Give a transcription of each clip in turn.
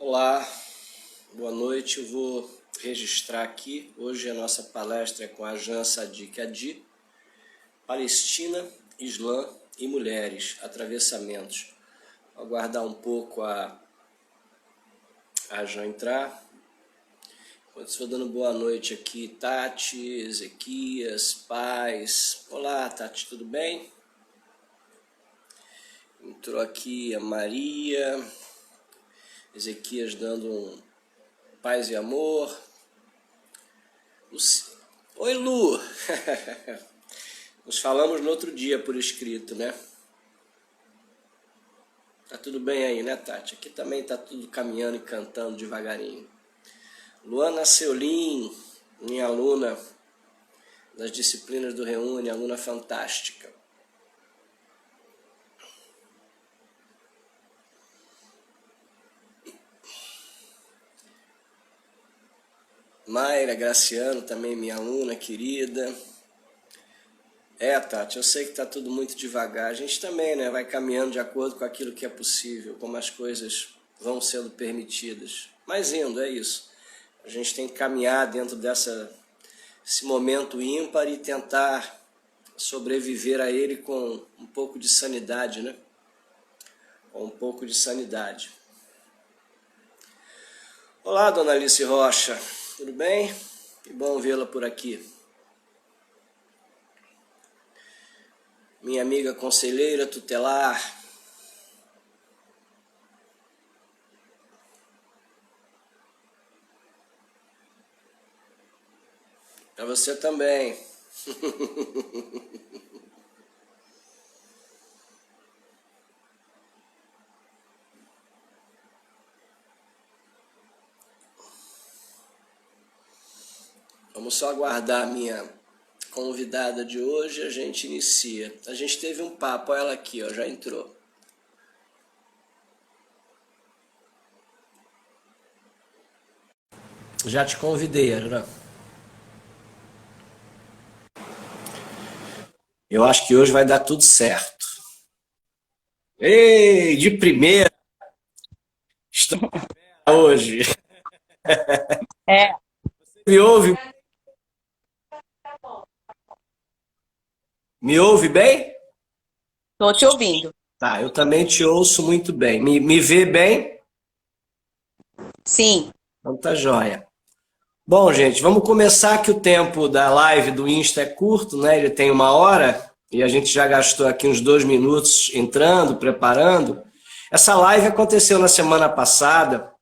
Olá, boa noite. Eu vou registrar aqui. Hoje a nossa palestra é com a Ajam Sadiq Adi, Palestina, Islã e Mulheres, Atravessamentos. Vou aguardar um pouco a Ajam entrar. Enquanto estou dando boa noite aqui, Tati, Ezequias, Paz. Olá, Tati, tudo bem? Entrou aqui a Maria, Ezequias dando um paz e amor. Oi, Lu! Nos falamos no outro dia por escrito, né? Tá tudo bem aí, né, Tati? Aqui também tá tudo caminhando e cantando devagarinho. Luana Seulin, minha aluna das disciplinas do Reúne, aluna fantástica. Mayra Graciano, também minha aluna querida. Tati, eu sei que tá tudo muito devagar. A gente também, né, vai caminhando de acordo com aquilo que é possível, como as coisas vão sendo permitidas. Mas indo, é isso. A gente tem que caminhar dentro desse momento ímpar e tentar sobreviver a ele com um pouco de sanidade, né? Com um pouco de sanidade. Olá, dona Alice Rocha. Tudo bem? Que bom vê-la por aqui. Minha amiga conselheira tutelar. Para você também. Vamos só aguardar a minha convidada de hoje, a gente inicia. A gente teve um papo, olha ela aqui, ó, já entrou. Já te convidei, Ana. Eu acho que hoje vai dar tudo certo. Ei, de primeira, estamos hoje. É, Me ouve? Me ouve bem? tô te ouvindo. Tá, eu também te ouço muito bem. Me vê bem? Sim. Então tá joia. Bom, gente, vamos começar que o tempo da live do Insta é curto, né? Ele tem 1 hora e a gente já gastou aqui uns 2 minutos entrando, preparando. Essa live aconteceu na semana passada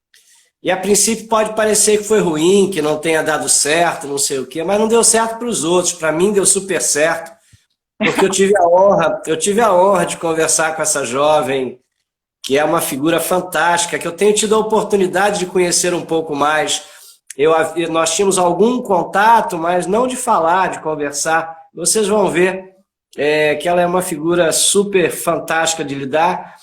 e a princípio pode parecer que foi ruim, que não tenha dado certo, não sei o quê, mas não deu certo para os outros. Para mim deu super certo, porque eu tive a honra de conversar com essa jovem que é uma figura fantástica, que eu tenho tido a oportunidade de conhecer um pouco mais. Nós tínhamos algum contato, mas não de falar, de conversar. Vocês vão ver que ela é uma figura super fantástica de lidar.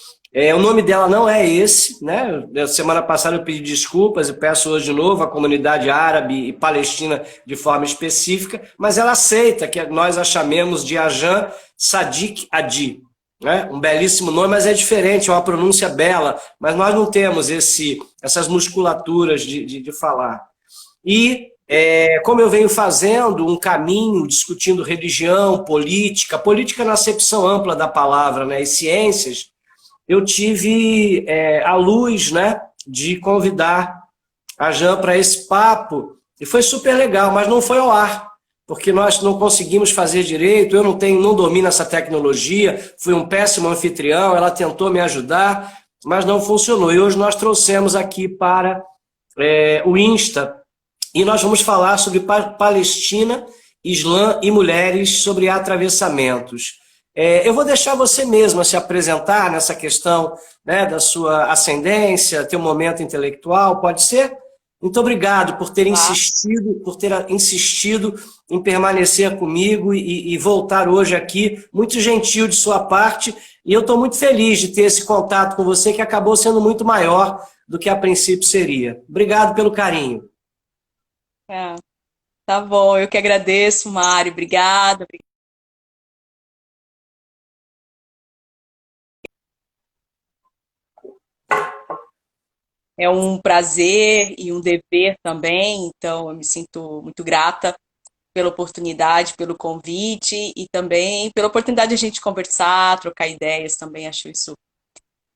O nome dela não é esse, né? Semana passada eu pedi desculpas e peço hoje de novo à comunidade árabe e palestina de forma específica, mas ela aceita que nós a chamemos de Ajam Sadiq Adi. Né? Um belíssimo nome, mas é diferente, é uma pronúncia bela, mas nós não temos essas musculaturas de falar. E, como eu venho fazendo um caminho, discutindo religião, política na acepção ampla da palavra, né, e ciências, eu tive a luz, né, de convidar a Jan para esse papo, e foi super legal, mas não foi ao ar, porque nós não conseguimos fazer direito, eu não domino essa tecnologia, fui um péssimo anfitrião, ela tentou me ajudar, mas não funcionou. E hoje nós trouxemos aqui para o Insta, e nós vamos falar sobre Palestina, Islã e mulheres, sobre atravessamentos. Eu vou deixar você mesma se apresentar nessa questão, né, da sua ascendência, teu momento intelectual, pode ser? Muito obrigado Tá. por ter insistido em permanecer comigo e voltar hoje aqui, muito gentil de sua parte, e eu estou muito feliz de ter esse contato com você, que acabou sendo muito maior do que a princípio seria. Obrigado pelo carinho. É, tá bom, eu que agradeço, Mário. Obrigada. é um prazer e um dever também, então eu me sinto muito grata pela oportunidade, pelo convite e também pela oportunidade de a gente conversar, trocar ideias também, acho isso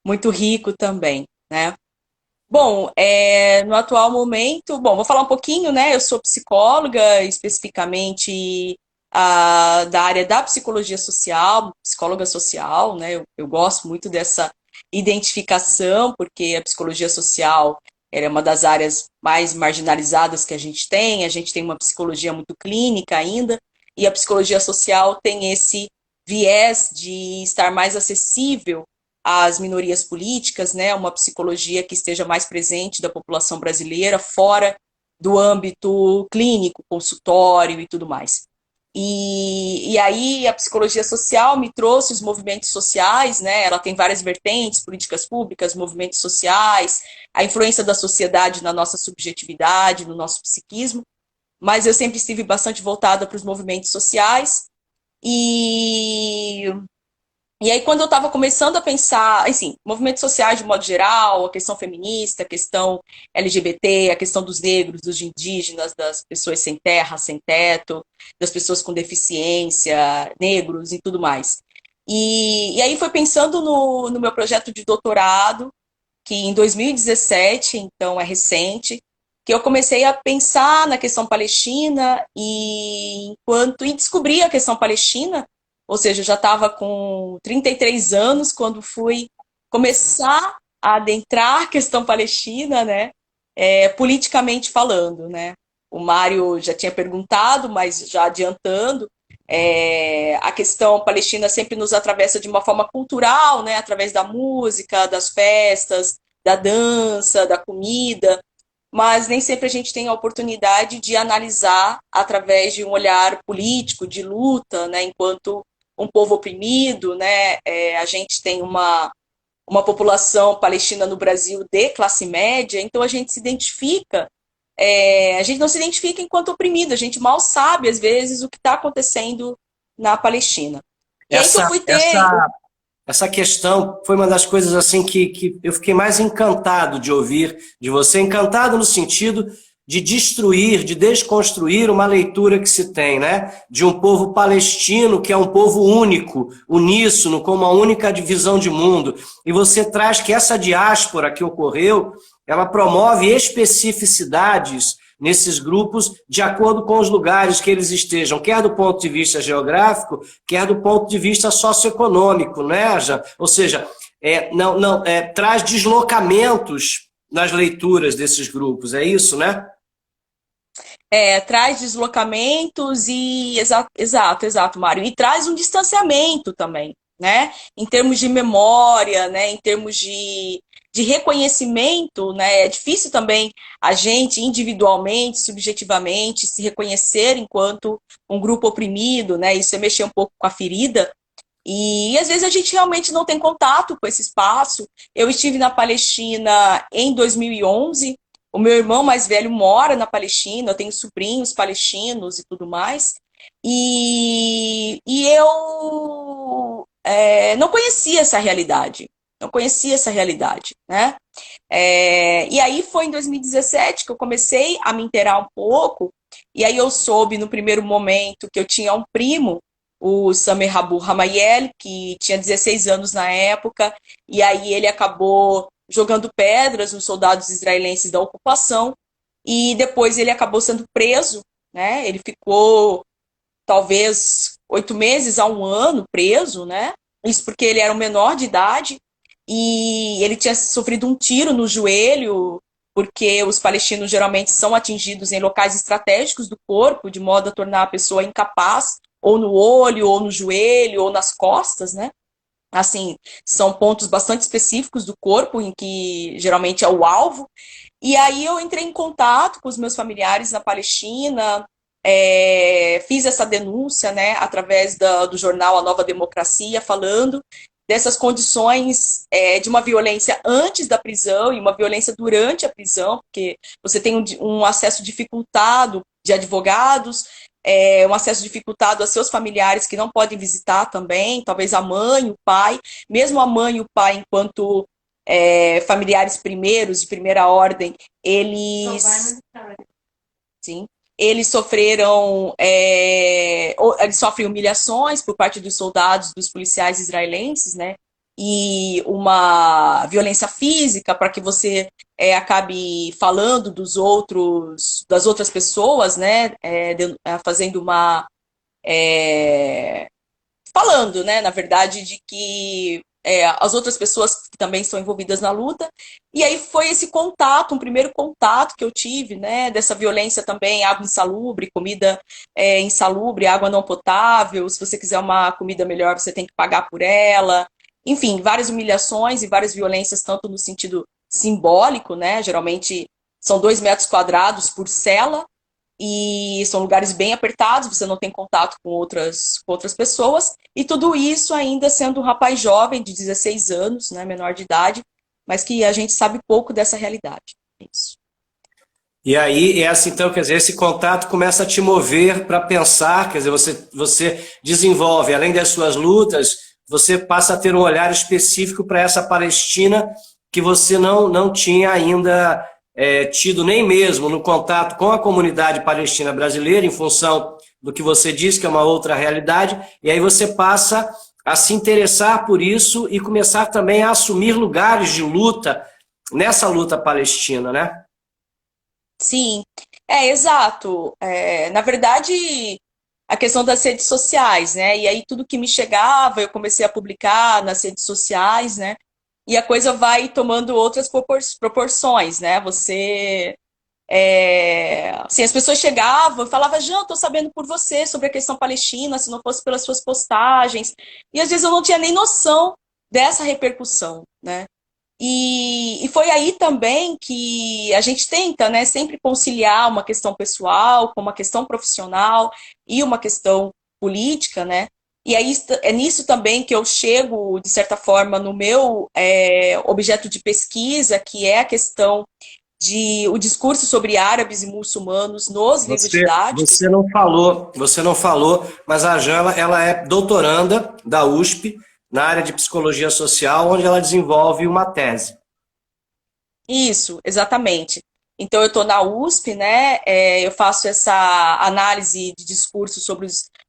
muito rico também, né? Bom, no atual momento, bom, vou falar um pouquinho, né? Eu sou psicóloga, especificamente da área da psicologia social, psicóloga social, né? Eu gosto muito dessa identificação, porque a psicologia social ela é uma das áreas mais marginalizadas que a gente tem uma psicologia muito clínica ainda, e a psicologia social tem esse viés de estar mais acessível às minorias políticas, né, uma psicologia que esteja mais presente da população brasileira, fora do âmbito clínico, consultório e tudo mais. E aí a psicologia social me trouxe os movimentos sociais, né? Ela tem várias vertentes, políticas públicas, movimentos sociais, a influência da sociedade na nossa subjetividade, no nosso psiquismo, mas eu sempre estive bastante voltada para os movimentos sociais e e aí, quando eu estava começando a pensar, assim, movimentos sociais de modo geral, a questão feminista, a questão LGBT, a questão dos negros, dos indígenas, das pessoas sem terra, sem teto, das pessoas com deficiência, negros e tudo mais. E aí foi pensando no meu projeto de doutorado, que em 2017, então é recente, que eu comecei a pensar na questão palestina e descobri a questão palestina, ou seja, eu já estava com 33 anos quando fui começar a adentrar a questão palestina, né, politicamente falando, né. O Mário já tinha perguntado, mas já adiantando, a questão palestina sempre nos atravessa de uma forma cultural, né, através da música, das festas, da dança, da comida, mas nem sempre a gente tem a oportunidade de analisar através de um olhar político, de luta, né, enquanto um povo oprimido, né, a gente tem uma população palestina no Brasil de classe média, então a gente se identifica, a gente não se identifica enquanto oprimido, a gente mal sabe, às vezes, o que está acontecendo na Palestina. E aí que eu Essa, fui ter. essa, essa questão foi uma das coisas assim que eu fiquei mais encantado de ouvir de você, encantado no sentido de destruir, de desconstruir uma leitura que se tem, né? De um povo palestino que é um povo único, uníssono, com uma única divisão de mundo. E você traz que essa diáspora que ocorreu, ela promove especificidades nesses grupos de acordo com os lugares que eles estejam, quer do ponto de vista geográfico, quer do ponto de vista socioeconômico, né, Jean? Ou seja, traz deslocamentos nas leituras desses grupos, é isso, né? Traz deslocamentos e exato, Mário, e traz um distanciamento também, né? Em termos de memória, né? Em termos de reconhecimento, né? É difícil também a gente individualmente, subjetivamente, se reconhecer enquanto um grupo oprimido, né? Isso é mexer um pouco com a ferida. E às vezes a gente realmente não tem contato com esse espaço. Eu estive na Palestina em 2011. O meu irmão mais velho mora na Palestina, eu tenho sobrinhos palestinos e tudo mais. E eu não conhecia essa realidade. Não conhecia essa realidade, né? E aí foi em 2017 que eu comecei a me inteirar um pouco. E aí eu soube no primeiro momento que eu tinha um primo, o Samer Abu Hamayel, que tinha 16 anos na época, e aí ele acabou jogando pedras nos soldados israelenses da ocupação, e depois ele acabou sendo preso, né? Ele ficou talvez 8 meses a um ano preso, né? Isso porque ele era um menor de idade, e ele tinha sofrido um tiro no joelho, porque os palestinos geralmente são atingidos em locais estratégicos do corpo, de modo a tornar a pessoa incapaz, ou no olho, ou no joelho, ou nas costas, né? Assim, são pontos bastante específicos do corpo em que geralmente é o alvo. E aí eu entrei em contato com os meus familiares na Palestina, fiz essa denúncia, né, através do jornal A Nova Democracia, falando dessas condições de uma violência antes da prisão e uma violência durante a prisão, porque você tem um acesso dificultado de advogados, um acesso dificultado a seus familiares que não podem visitar também, talvez a mãe, o pai, mesmo a mãe e o pai, enquanto familiares primeiros, de primeira ordem, eles, sim, eles sofreram, eles sofrem humilhações por parte dos soldados, dos policiais israelenses, né? E uma violência física para que você acabe falando das outras pessoas, né? Fazendo uma falando, né, na verdade, de que as outras pessoas que também estão envolvidas na luta. E aí foi esse contato, um primeiro contato que eu tive, né, dessa violência também, água insalubre, comida insalubre, água não potável. Se você quiser uma comida melhor, você tem que pagar por ela. Enfim, várias humilhações e várias violências, tanto no sentido simbólico, né, geralmente são 2 metros quadrados por cela, e são lugares bem apertados, você não tem contato com outras pessoas, e tudo isso ainda sendo um rapaz jovem, de 16 anos, né, menor de idade, mas que a gente sabe pouco dessa realidade. É isso. E aí, então, quer dizer, esse contato começa a te mover para pensar, quer dizer, você desenvolve, além das suas lutas, você passa a ter um olhar específico para essa Palestina que você não tinha ainda tido nem mesmo no contato com a comunidade palestina brasileira, em função do que você disse, que é uma outra realidade, e aí você passa a se interessar por isso e começar também a assumir lugares de luta nessa luta palestina, né? Sim, exato. Na verdade, a questão das redes sociais, né? E aí tudo que me chegava, eu comecei a publicar nas redes sociais, né? E a coisa vai tomando outras proporções, né? Assim, as pessoas chegavam e falavam, Jean, tô sabendo por você sobre a questão palestina, se não fosse pelas suas postagens. E às vezes eu não tinha nem noção dessa repercussão, né? E foi aí também que a gente tenta, né, sempre conciliar uma questão pessoal com uma questão profissional e uma questão política, né? E aí é nisso também que eu chego, de certa forma, no meu objeto de pesquisa, que é a questão de o discurso sobre árabes e muçulmanos nos livros didáticos. Você não falou, mas a Jana, ela é doutoranda da USP na área de psicologia social, onde ela desenvolve uma tese. Isso, exatamente. Então, eu estou na USP, né? Eu faço essa análise de discurso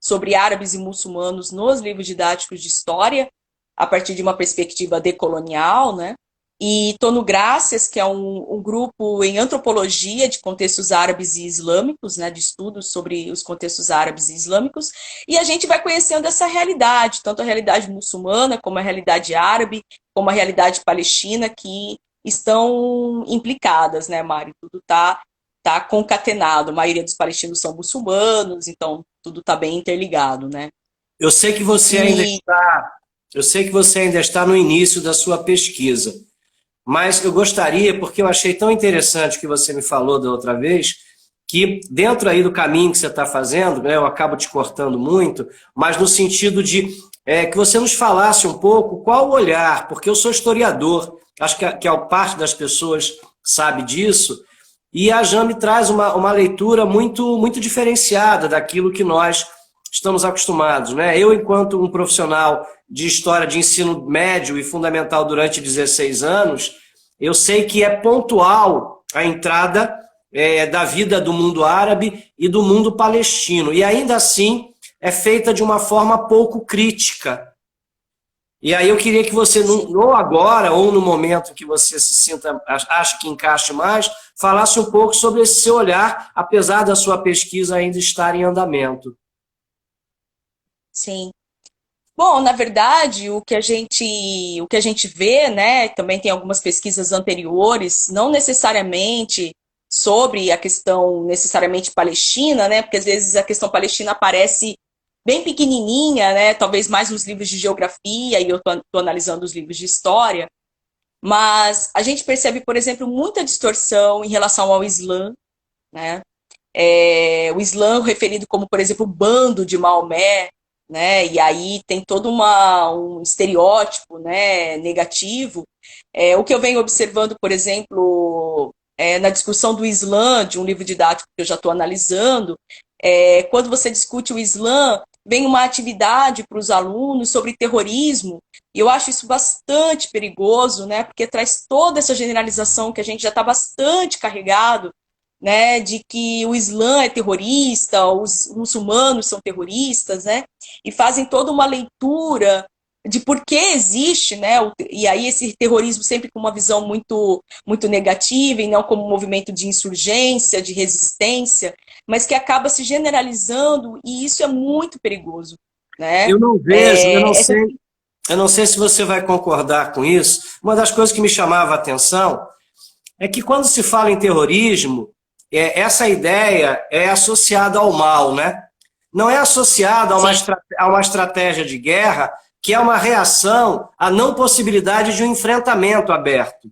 sobre árabes e muçulmanos nos livros didáticos de história, a partir de uma perspectiva decolonial, né? E estou no Grácias, que é um grupo em antropologia de contextos árabes e islâmicos, né? De estudos sobre os contextos árabes e islâmicos, e a gente vai conhecendo essa realidade, tanto a realidade muçulmana, como a realidade árabe, como a realidade palestina, que estão implicadas, né, Mari? Tudo tá concatenado. A maioria dos palestinos são muçulmanos, então tudo está bem interligado, né? Eu sei que você ainda E está, eu sei que você ainda está no início da sua pesquisa, mas eu gostaria, porque eu achei tão interessante o que você me falou da outra vez, que dentro aí do caminho que você está fazendo, né, eu acabo te cortando muito, mas no sentido de que você nos falasse um pouco qual o olhar, porque eu sou historiador, acho que a parte das pessoas sabe disso, e a Jame traz uma leitura muito diferenciada daquilo que nós estamos acostumados, né? Eu, enquanto um profissional de história de ensino médio e fundamental durante 16 anos, eu sei que é pontual a entrada da vida do mundo árabe e do mundo palestino, e ainda assim é feita de uma forma pouco crítica. E aí eu queria que você, ou agora, ou no momento que você se sinta, acho que encaixe mais, falasse um pouco sobre esse seu olhar, apesar da sua pesquisa ainda estar em andamento. sim. Bom, na verdade, o que a gente vê, né, também tem algumas pesquisas anteriores, não necessariamente sobre a questão necessariamente palestina, né, porque às vezes a questão palestina aparece bem pequenininha, né, talvez mais nos livros de geografia, e eu tô analisando os livros de história, mas a gente percebe, por exemplo, muita distorção em relação ao Islã, né, o Islã referido como, por exemplo, o bando de Maomé, né? E aí tem todo um estereótipo, né, negativo. O que eu venho observando, por exemplo, na discussão do Islã, de um livro didático que eu já estou analisando, quando você discute o Islã, vem uma atividade para os alunos sobre terrorismo, e eu acho isso bastante perigoso, né? Porque traz toda essa generalização que a gente já está bastante carregado, né? De que o Islã é terrorista, os muçulmanos são terroristas, né? E fazem toda uma leitura de por que existe, né? E aí esse terrorismo sempre com uma visão muito negativa e não como um movimento de insurgência, de resistência, mas que acaba se generalizando e isso é muito perigoso, né? Eu não vejo, Essa... eu não sei se você vai concordar com isso. Uma das coisas que me chamava a atenção é que quando se fala em terrorismo, essa ideia é associada ao mal, né? Não é associada a uma estratégia de guerra que é uma reação à não possibilidade de um enfrentamento aberto.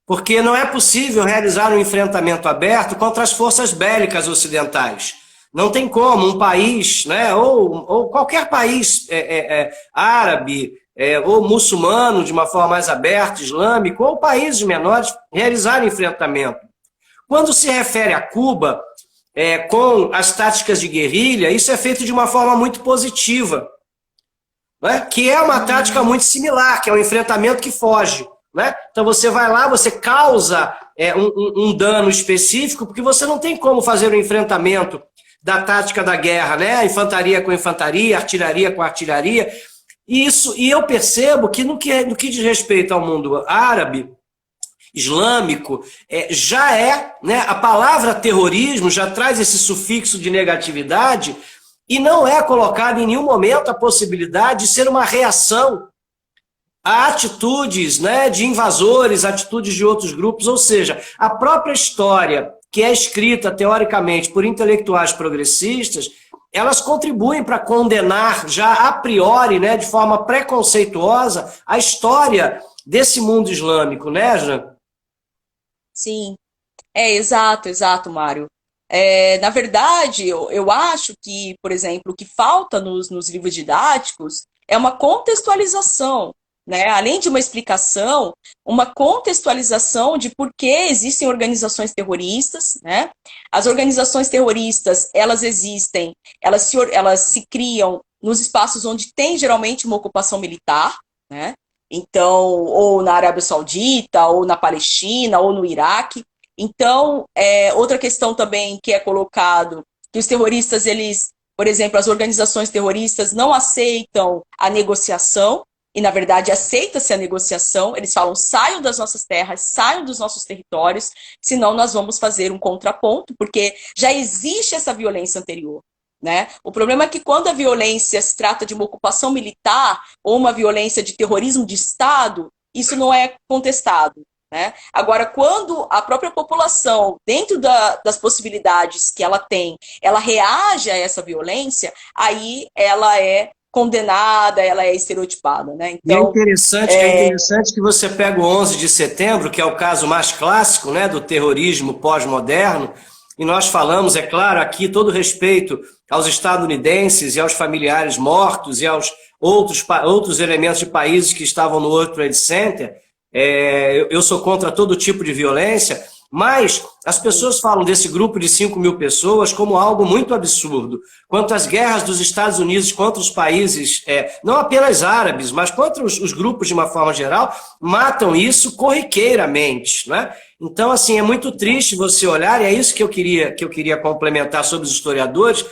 Porque não é possível realizar um enfrentamento aberto contra as forças bélicas ocidentais. Não tem como um país, né, ou qualquer país árabe ou muçulmano, de uma forma mais aberta, islâmico, ou países menores, realizar enfrentamento. Quando se refere a Cuba, com as táticas de guerrilha, isso é feito de uma forma muito positiva, né? Que é uma tática muito similar, que é um enfrentamento que foge. Né? Então você vai lá, você causa um dano específico, porque você não tem como fazer o enfrentamento da tática da guerra, né? Infantaria com infantaria, artilharia com artilharia. E eu percebo que no que diz respeito ao mundo árabe, islâmico, já né? A palavra terrorismo já traz esse sufixo de negatividade e não é colocada em nenhum momento a possibilidade de ser uma reação a atitudes, né, de invasores, atitudes de outros grupos, ou seja, a própria história que é escrita teoricamente por intelectuais progressistas, elas contribuem para condenar já a priori, né, de forma preconceituosa, a história desse mundo islâmico, né, Jean? Sim, exato, Mário. Na verdade, eu acho que, por exemplo, o que falta nos livros didáticos é uma contextualização, né? Além de uma explicação, uma contextualização de por que existem organizações terroristas, né? As organizações terroristas, elas existem, elas se criam nos espaços onde tem geralmente uma ocupação militar, né? Então, ou na Arábia Saudita, ou na Palestina, ou no Iraque. Então, outra questão também que é colocado, que os terroristas, eles, por exemplo, as organizações terroristas não aceitam a negociação, e na verdade aceita-se a negociação, eles falam, saiam das nossas terras, saiam dos nossos territórios, senão nós vamos fazer um contraponto, porque já existe essa violência anterior. Né? O problema é que quando a violência se trata de uma ocupação militar ou uma violência de terrorismo de Estado, isso não é contestado. Né? Agora, quando a própria população, dentro das possibilidades que ela tem, ela reage a essa violência, aí ela é condenada, ela é estereotipada. Né? Então, é interessante que você pega o 11 de setembro, que é o caso mais clássico, né, do terrorismo pós-moderno, e nós falamos, é claro, aqui todo respeito aos estadunidenses e aos familiares mortos e aos outros elementos de países que estavam no World Trade Center. Eu sou contra todo tipo de violência, mas as pessoas falam desse grupo de 5.000 pessoas como algo muito absurdo. Quanto às guerras dos Estados Unidos contra os países, não apenas árabes, mas contra os grupos de uma forma geral, matam isso corriqueiramente, né? Então, assim, é muito triste você olhar, e é isso que eu queria complementar sobre os historiadores.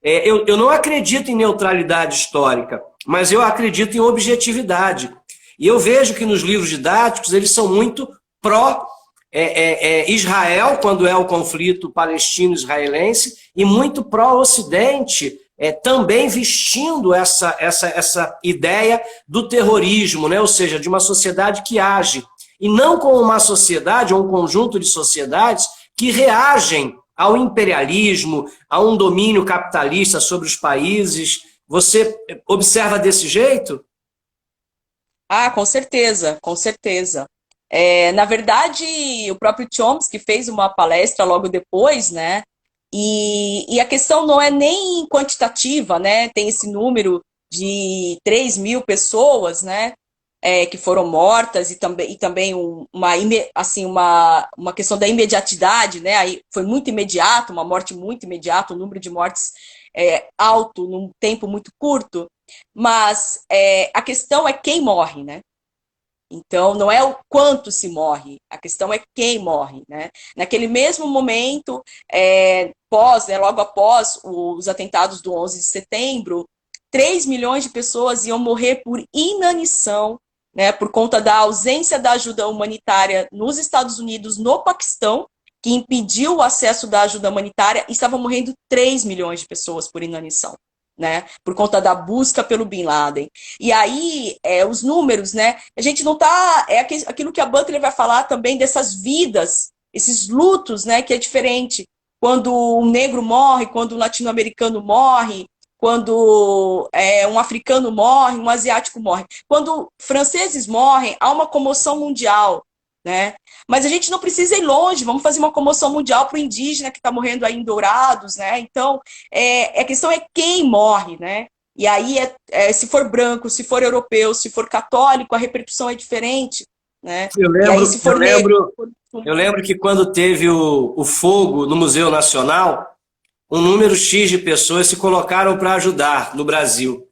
Eu não acredito em neutralidade histórica, mas eu acredito em objetividade. E eu vejo que nos livros didáticos eles são muito pró-Israel, quando é o conflito palestino-israelense, e muito pró-Ocidente, também vestindo essa ideia do terrorismo, né? Ou seja, de uma sociedade que age, e não como uma sociedade ou um conjunto de sociedades que reagem ao imperialismo, a um domínio capitalista sobre os países. Você observa desse jeito? Ah, com certeza, com certeza. Na verdade, o próprio Chomsky fez uma palestra logo depois, né? E a questão não é nem quantitativa, né? Tem esse número de 3.000 pessoas, né? Que foram mortas e também uma questão da imediatidade, né? Aí foi muito imediato, uma morte muito imediata, o número de mortes alto num tempo muito curto, mas a questão é quem morre, né? Então, não é o quanto se morre, a questão é quem morre, né? Naquele mesmo momento, logo após os atentados do 11 de setembro, 3 milhões de pessoas iam morrer por inanição, né, por conta da ausência da ajuda humanitária nos Estados Unidos, no Paquistão, que impediu o acesso da ajuda humanitária, e estavam morrendo 3 milhões de pessoas por inanição, né, por conta da busca pelo Bin Laden. E aí, os números, né, a gente não tá, aquilo que a Butler vai falar também dessas vidas, esses lutos, né, que é diferente quando um negro morre, quando um latino-americano morre, quando um africano morre, um asiático morre. Quando franceses morrem, há uma comoção mundial, né? Mas a gente não precisa ir longe, vamos fazer uma comoção mundial para o indígena que está morrendo aí em Dourados, né? Então, a questão é quem morre, né? E aí, se for branco, se for europeu, se for católico, a repercussão é diferente, né? E aí, se for negro... Eu lembro que quando teve o fogo no Museu Nacional, um número X de pessoas se colocaram para ajudar no Brasil.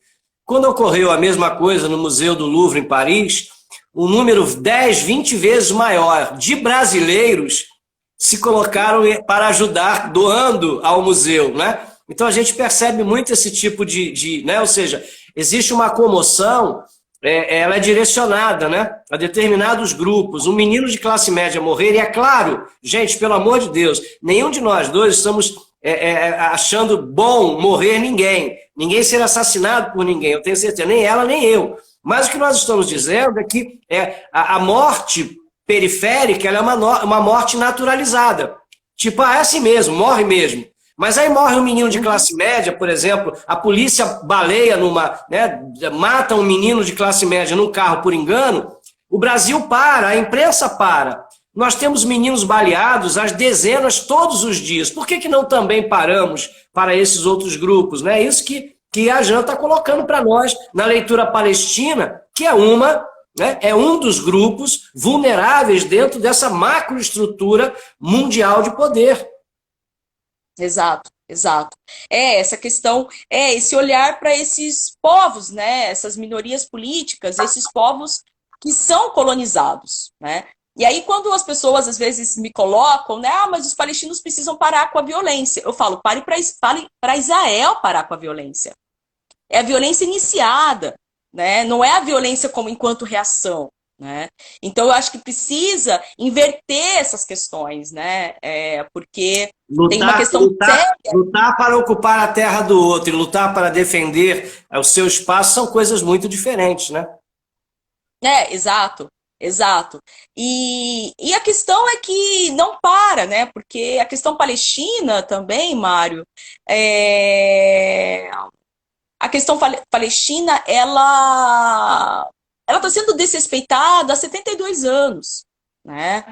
Quando ocorreu a mesma coisa no Museu do Louvre, em Paris, um número 10, 20 vezes maior de brasileiros se colocaram para ajudar, doando ao museu, né? Então a gente percebe muito esse tipo né? Ou seja, existe uma comoção, ela é direcionada, né, a determinados grupos. Um menino de classe média morrer, e é claro, gente, pelo amor de Deus, nenhum de nós dois estamos achando bom morrer ninguém ser assassinado por ninguém, eu tenho certeza, nem ela, nem eu. Mas o que nós estamos dizendo é que a morte periférica, ela é uma morte naturalizada. Tipo, é assim mesmo, morre mesmo. Mas aí morre um menino de classe média, por exemplo, a polícia baleia né, mata um menino de classe média num carro por engano, o Brasil para, a imprensa para. Nós temos meninos baleados às dezenas todos os dias. Por que não também paramos para esses outros grupos? Né? Isso que a Jean está colocando para nós na leitura palestina, que é um dos grupos vulneráveis dentro dessa macroestrutura mundial de poder. Exato, exato. Essa questão, esse olhar para esses povos, né? Essas minorias políticas, esses povos que são colonizados, né? E aí, quando as pessoas às vezes me colocam, né? Mas os palestinos precisam parar com a violência. Eu falo, pare para Israel parar com a violência. É a violência iniciada, né? Não é a violência como enquanto reação, né? Então, eu acho que precisa inverter essas questões, né? Porque tem uma questão séria. Lutar para ocupar a terra do outro e lutar para defender o seu espaço são coisas muito diferentes, né? Exato. Exato. E a questão é que não para, né? Porque a questão palestina também, Mário, a questão palestina, ela está sendo desrespeitada há 72 anos. Né?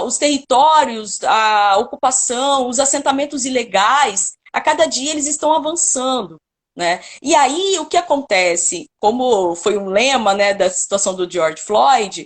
Os territórios, a ocupação, os assentamentos ilegais, a cada dia eles estão avançando. Né? E aí o que acontece, como foi um lema, né, da situação do George Floyd,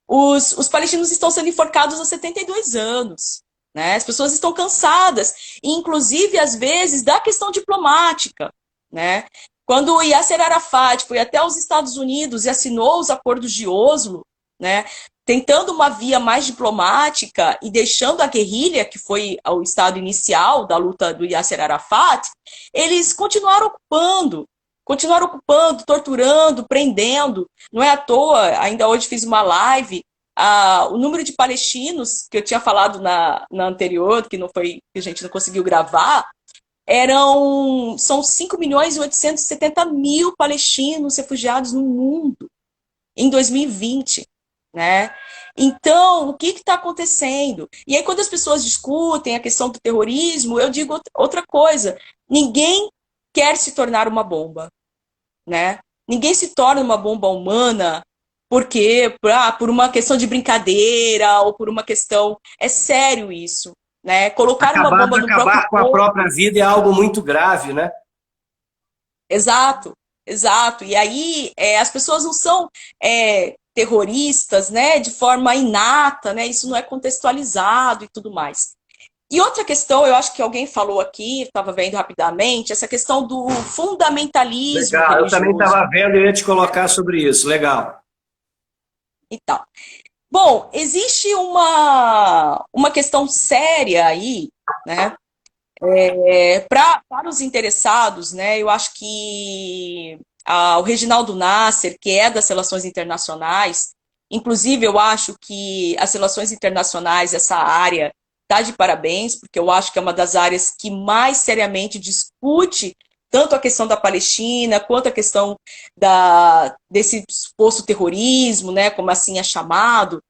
os palestinos estão sendo enforcados há 72 anos. Né? As pessoas estão cansadas, inclusive às vezes da questão diplomática. Né? Quando o Yasser Arafat foi até os Estados Unidos e assinou os acordos de Oslo, né, tentando uma via mais diplomática e deixando a guerrilha, que foi o estado inicial da luta do Yasser Arafat, eles continuaram ocupando, torturando, prendendo. Não é à toa, ainda hoje fiz uma live, o número de palestinos, que eu tinha falado na anterior, que a gente não conseguiu gravar, são 5.870.000 palestinos refugiados no mundo em 2020. Né? Então, o que está acontecendo? E aí, quando as pessoas discutem a questão do terrorismo, eu digo outra coisa: ninguém quer se tornar uma bomba, né? Ninguém se torna uma bomba humana porque por uma questão de brincadeira ou por uma questão. É sério isso, né? Colocar uma bomba no próprio acabar com a própria vida é algo muito grave, né? Exato, exato. E aí as pessoas não são terroristas, né, de forma inata, né, isso não é contextualizado e tudo mais. E outra questão, eu acho que alguém falou aqui, estava vendo rapidamente, essa questão do fundamentalismo Legal, eu também religioso estava vendo e ia te colocar sobre isso. Legal. e tal. Bom, existe uma questão séria aí, né? Para os interessados, né? Eu acho que o Reginaldo Nasser, que é das relações internacionais, inclusive eu acho que as relações internacionais, essa área, está de parabéns, porque eu acho que é uma das áreas que mais seriamente discute tanto a questão da Palestina, quanto a questão desse suposto terrorismo, né, como assim é chamado.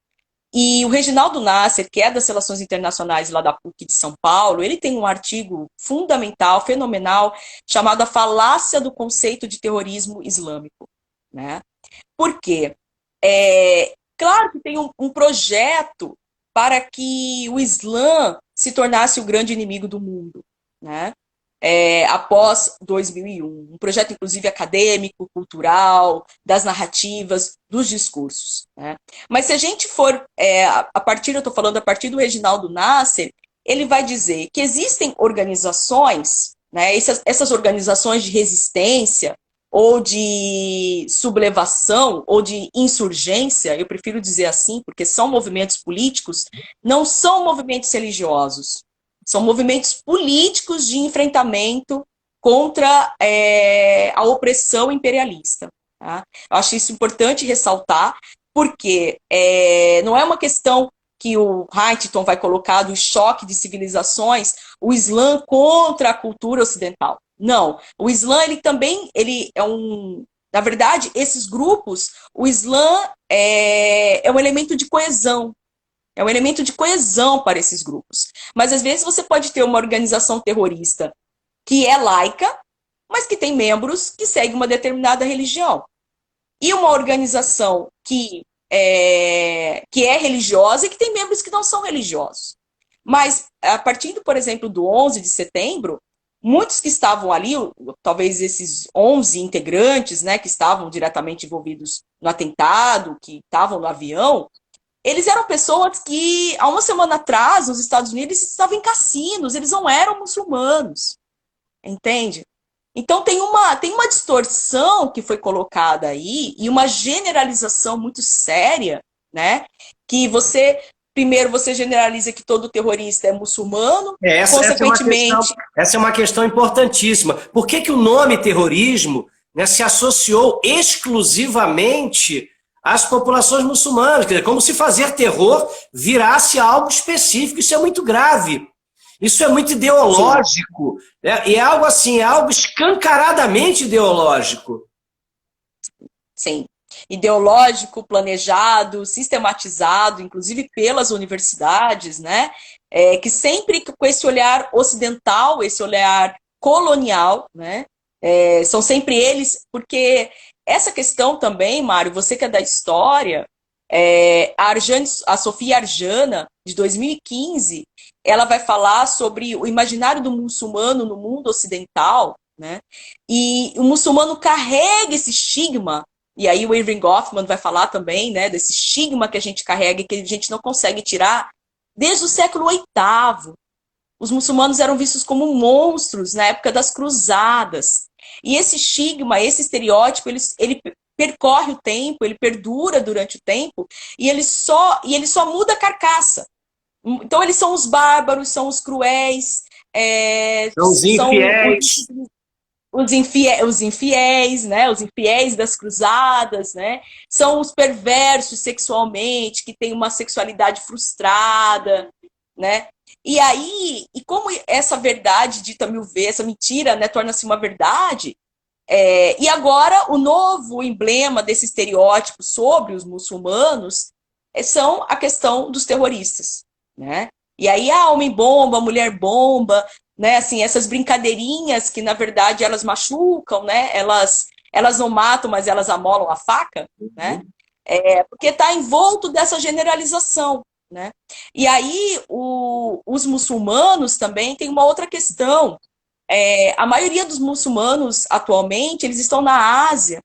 E o Reginaldo Nasser, que é das Relações Internacionais lá da PUC de São Paulo, ele tem um artigo fundamental, fenomenal, chamado A Falácia do Conceito de Terrorismo Islâmico. Né? Por quê? Claro que tem um projeto para que o Islã se tornasse o grande inimigo do mundo, né? Após 2001. Um projeto, inclusive, acadêmico, cultural, das narrativas, dos discursos. Né? Mas se a gente for, eu estou falando a partir do Reginaldo Nasser, ele vai dizer que existem organizações, né, essas organizações de resistência, ou de sublevação, ou de insurgência, eu prefiro dizer assim, porque são movimentos políticos, não são movimentos religiosos. São movimentos políticos de enfrentamento contra a opressão imperialista. Tá? Eu acho isso importante ressaltar, porque não é uma questão que o Huntington vai colocar do choque de civilizações, o Islã contra a cultura ocidental. Não, o Islã ele é um... Na verdade, esses grupos, o Islã é um elemento de coesão. É um elemento de coesão para esses grupos. Mas às vezes você pode ter uma organização terrorista que é laica, mas que tem membros que seguem uma determinada religião. E uma organização que é religiosa e que tem membros que não são religiosos. Mas, a partir, por exemplo, do 11 de setembro, muitos que estavam ali, talvez esses 11 integrantes, né, que estavam diretamente envolvidos no atentado, que estavam no avião, eles eram pessoas que, há uma semana atrás, nos Estados Unidos, estavam em cassinos, eles não eram muçulmanos, entende? Então tem uma distorção que foi colocada aí, e uma generalização muito séria, né? Que primeiro você generaliza que todo terrorista é muçulmano, consequentemente... Essa é uma questão importantíssima. Por que o nome terrorismo, né, se associou exclusivamente às populações muçulmanas? Quer dizer, como se fazer terror virasse algo específico. Isso é muito grave. Isso é muito ideológico. E é algo assim, é algo escancaradamente ideológico. Sim. Ideológico, planejado, sistematizado, inclusive pelas universidades, né? Que sempre com esse olhar ocidental, esse olhar colonial, né? São sempre eles, porque essa questão também, Mário, você que é da história, a Sofia Arjana, de 2015, ela vai falar sobre o imaginário do muçulmano no mundo ocidental, né? E o muçulmano carrega esse estigma. E aí o Irving Goffman vai falar também, né, desse estigma que a gente carrega e que a gente não consegue tirar desde o século VIII. Os muçulmanos eram vistos como monstros na época das cruzadas. E esse estigma, esse estereótipo, ele percorre o tempo, ele perdura durante o tempo, e ele só muda a carcaça. Então eles são os bárbaros, são os cruéis, São os infiéis. Os infiéis, né? Os infiéis das cruzadas, né? São os perversos sexualmente, que têm uma sexualidade frustrada, né? E aí, e como essa verdade dita mil vezes, essa mentira, né, torna-se uma verdade, e agora o novo emblema desse estereótipo sobre os muçulmanos são a questão dos terroristas, né? E aí, homem-bomba, mulher-bomba, né? Assim, essas brincadeirinhas que, na verdade, elas machucam, né? Elas não matam, mas elas amolam a faca, né? Porque está envolto dessa generalização, né? E aí, os muçulmanos também têm uma outra questão. A maioria dos muçulmanos, atualmente, eles estão na Ásia,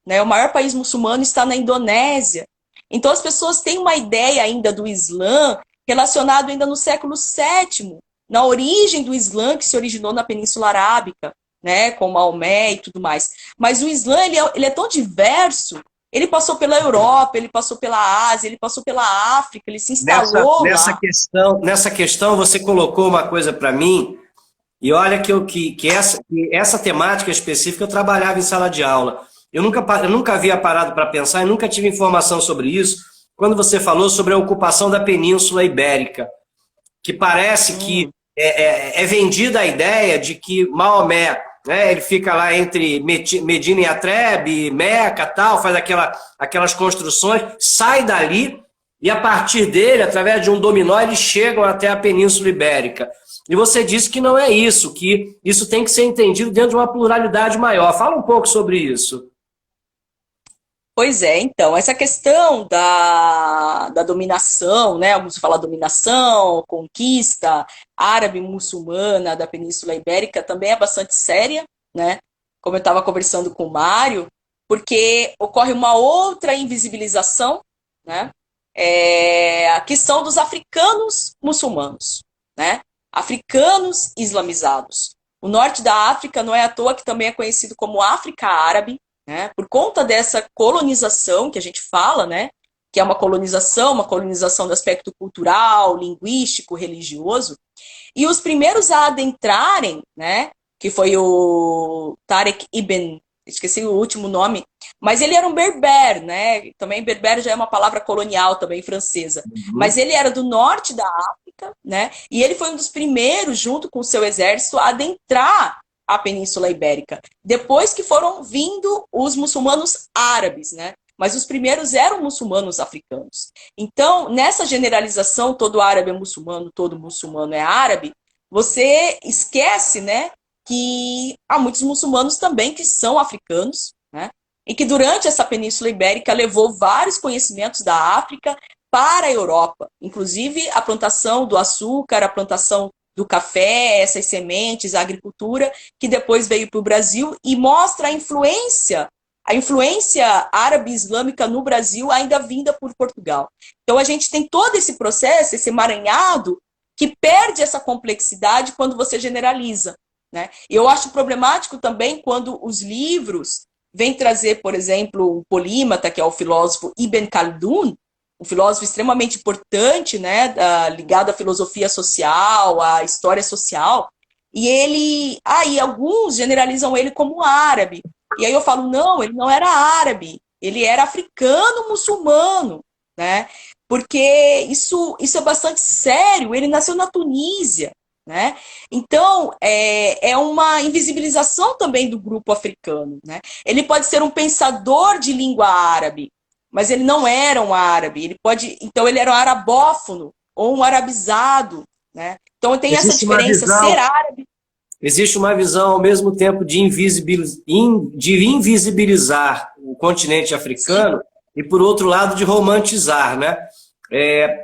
né? O maior país muçulmano está na Indonésia. Então, as pessoas têm uma ideia ainda do Islã relacionado ainda no século VII, na origem do Islã, que se originou na Península Arábica, né, com Maomé e tudo mais. Mas o Islã, ele é tão diverso, ele passou pela Europa, ele passou pela Ásia, ele passou pela África, ele se instalou lá. Nessa questão, você colocou uma coisa para mim, e olha que essa temática específica eu trabalhava em sala de aula. Eu nunca havia parado para pensar e nunca tive informação sobre isso, quando você falou sobre a ocupação da Península Ibérica, que parece que é vendida a ideia de que Maomé, né, ele fica lá entre Medina e Atrebe, Meca, tal, faz aquelas construções, sai dali e a partir dele, através de um dominó, eles chegam até a Península Ibérica. E você disse que não é isso, que isso tem que ser entendido dentro de uma pluralidade maior. Fala um pouco sobre isso. Pois é, então, essa questão da dominação, né? Alguns falam dominação, conquista árabe-muçulmana da Península Ibérica também é bastante séria, né? Como eu estava conversando com o Mário, porque ocorre uma outra invisibilização, né? Que são dos africanos muçulmanos, né? Africanos islamizados. O norte da África não é à toa que também é conhecido como África Árabe, né? Por conta dessa colonização que a gente fala, né? Que é uma colonização do aspecto cultural, linguístico, religioso. E os primeiros a adentrarem, né? Que foi o Tariq Ibn, esqueci o último nome, mas ele era um berber, né? Também berber já é uma palavra colonial também francesa. Mas ele era do norte da África, né? E ele foi um dos primeiros, junto com o seu exército, a adentrar a Península Ibérica. Depois que foram vindo os muçulmanos árabes, né? Mas os primeiros eram muçulmanos africanos. Então, nessa generalização, todo árabe é muçulmano, todo muçulmano é árabe, você esquece, né, que há muitos muçulmanos também que são africanos, né? E que durante essa Península Ibérica levou vários conhecimentos da África para a Europa, inclusive a plantação do açúcar, a plantação do café, essas sementes, a agricultura, que depois veio para o Brasil e mostra a influência árabe-islâmica no Brasil, ainda vinda por Portugal. Então a gente tem todo esse processo, esse emaranhado, que perde essa complexidade quando você generaliza, né? Eu acho problemático também quando os livros vêm trazer, por exemplo, o polímata, que é o filósofo Ibn Khaldun, um filósofo extremamente importante, né, ligado à filosofia social, à história social, e alguns generalizam ele como árabe. E aí eu falo, não, ele não era árabe, ele era africano-muçulmano, né? Porque isso é bastante sério, ele nasceu na Tunísia, né? Então, é uma invisibilização também do grupo africano, né? Ele pode ser um pensador de língua árabe, mas ele não era um árabe, então ele era um arabófono ou um arabizado, né? Então tem essa diferença, ser árabe. Existe uma visão ao mesmo tempo de invisibilizar o continente africano. Sim. E por outro lado de romantizar, né?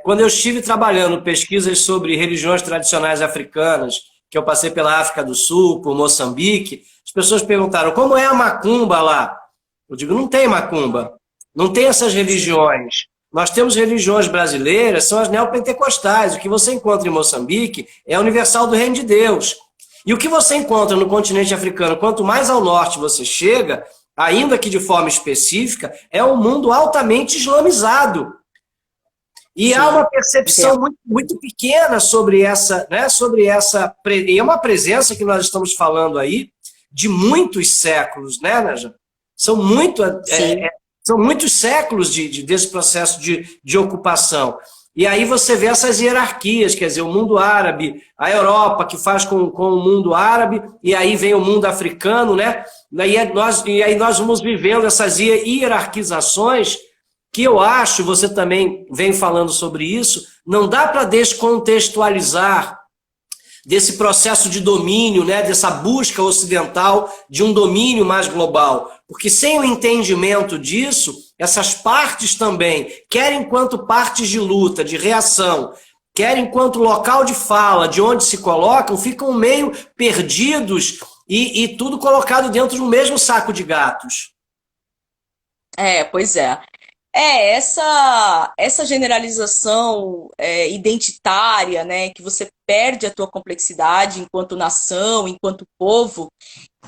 Quando eu estive trabalhando pesquisas sobre religiões tradicionais africanas, que eu passei pela África do Sul, por Moçambique, as pessoas perguntaram, como é a macumba lá? Eu digo, não tem macumba. Não tem essas religiões. Nós temos religiões brasileiras, são as neopentecostais. O que você encontra em Moçambique é a universal do reino de Deus. E o que você encontra no continente africano, quanto mais ao norte você chega, ainda que de forma específica, é um mundo altamente islamizado. E sim, há uma percepção muito, muito pequena sobre essa, né, e é uma presença que nós estamos falando aí de muitos séculos, né, Naja? São muitos séculos desse processo de ocupação. E aí você vê essas hierarquias, quer dizer, o mundo árabe, a Europa que faz com o mundo árabe, e aí vem o mundo africano, né? E aí nós vamos vivendo essas hierarquizações que eu acho, você também vem falando sobre isso, não dá para descontextualizar desse processo de domínio, né, dessa busca ocidental de um domínio mais global. Porque sem o entendimento disso, essas partes também, quer enquanto partes de luta, de reação, quer enquanto local de fala, de onde se colocam, ficam meio perdidos e tudo colocado dentro de um mesmo saco de gatos. Pois é. Essa generalização identitária, né, que você perde a tua complexidade enquanto nação, enquanto povo,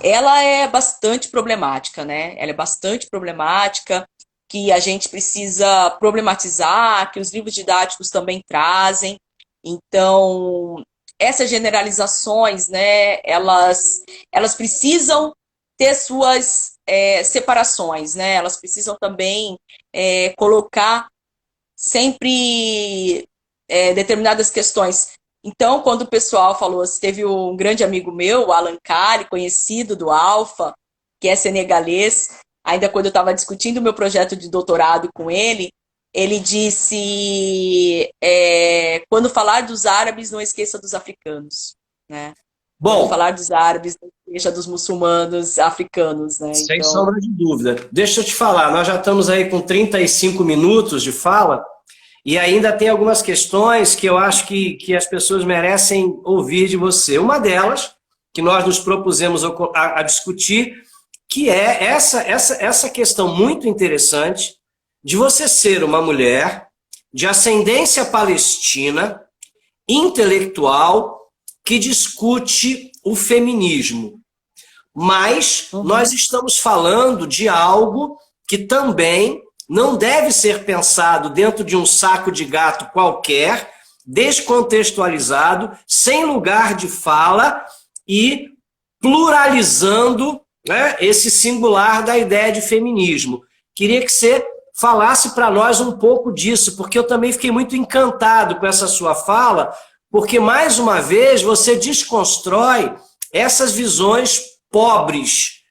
ela é bastante problemática, né? Ela é bastante problemática, que a gente precisa problematizar, que os livros didáticos também trazem. Então, essas generalizações, né, elas precisam ter suas separações, né? Elas precisam também colocar sempre determinadas questões. Então, quando o pessoal falou, teve um grande amigo meu, o Alan Kali, conhecido do Alfa, que é senegalês, ainda quando eu estava discutindo o meu projeto de doutorado com ele disse, quando falar dos árabes, não esqueça dos africanos, né? Quando Bom, falar dos árabes, não esqueça dos muçulmanos africanos, né? sem Então, sombra de dúvida. Deixa eu te falar, nós já estamos aí com 35 minutos de fala e ainda tem algumas questões que eu acho que as pessoas merecem ouvir de você. Uma delas, que nós nos propusemos a discutir, que é essa questão muito interessante de você ser uma mulher de ascendência palestina, intelectual, que discute o feminismo. Mas nós estamos falando de algo que também não deve ser pensado dentro de um saco de gato qualquer, descontextualizado, sem lugar de fala e pluralizando, né, esse singular da ideia de feminismo. Queria que você falasse para nós um pouco disso, porque eu também fiquei muito encantado com essa sua fala, porque, mais uma vez, você desconstrói essas visões pobres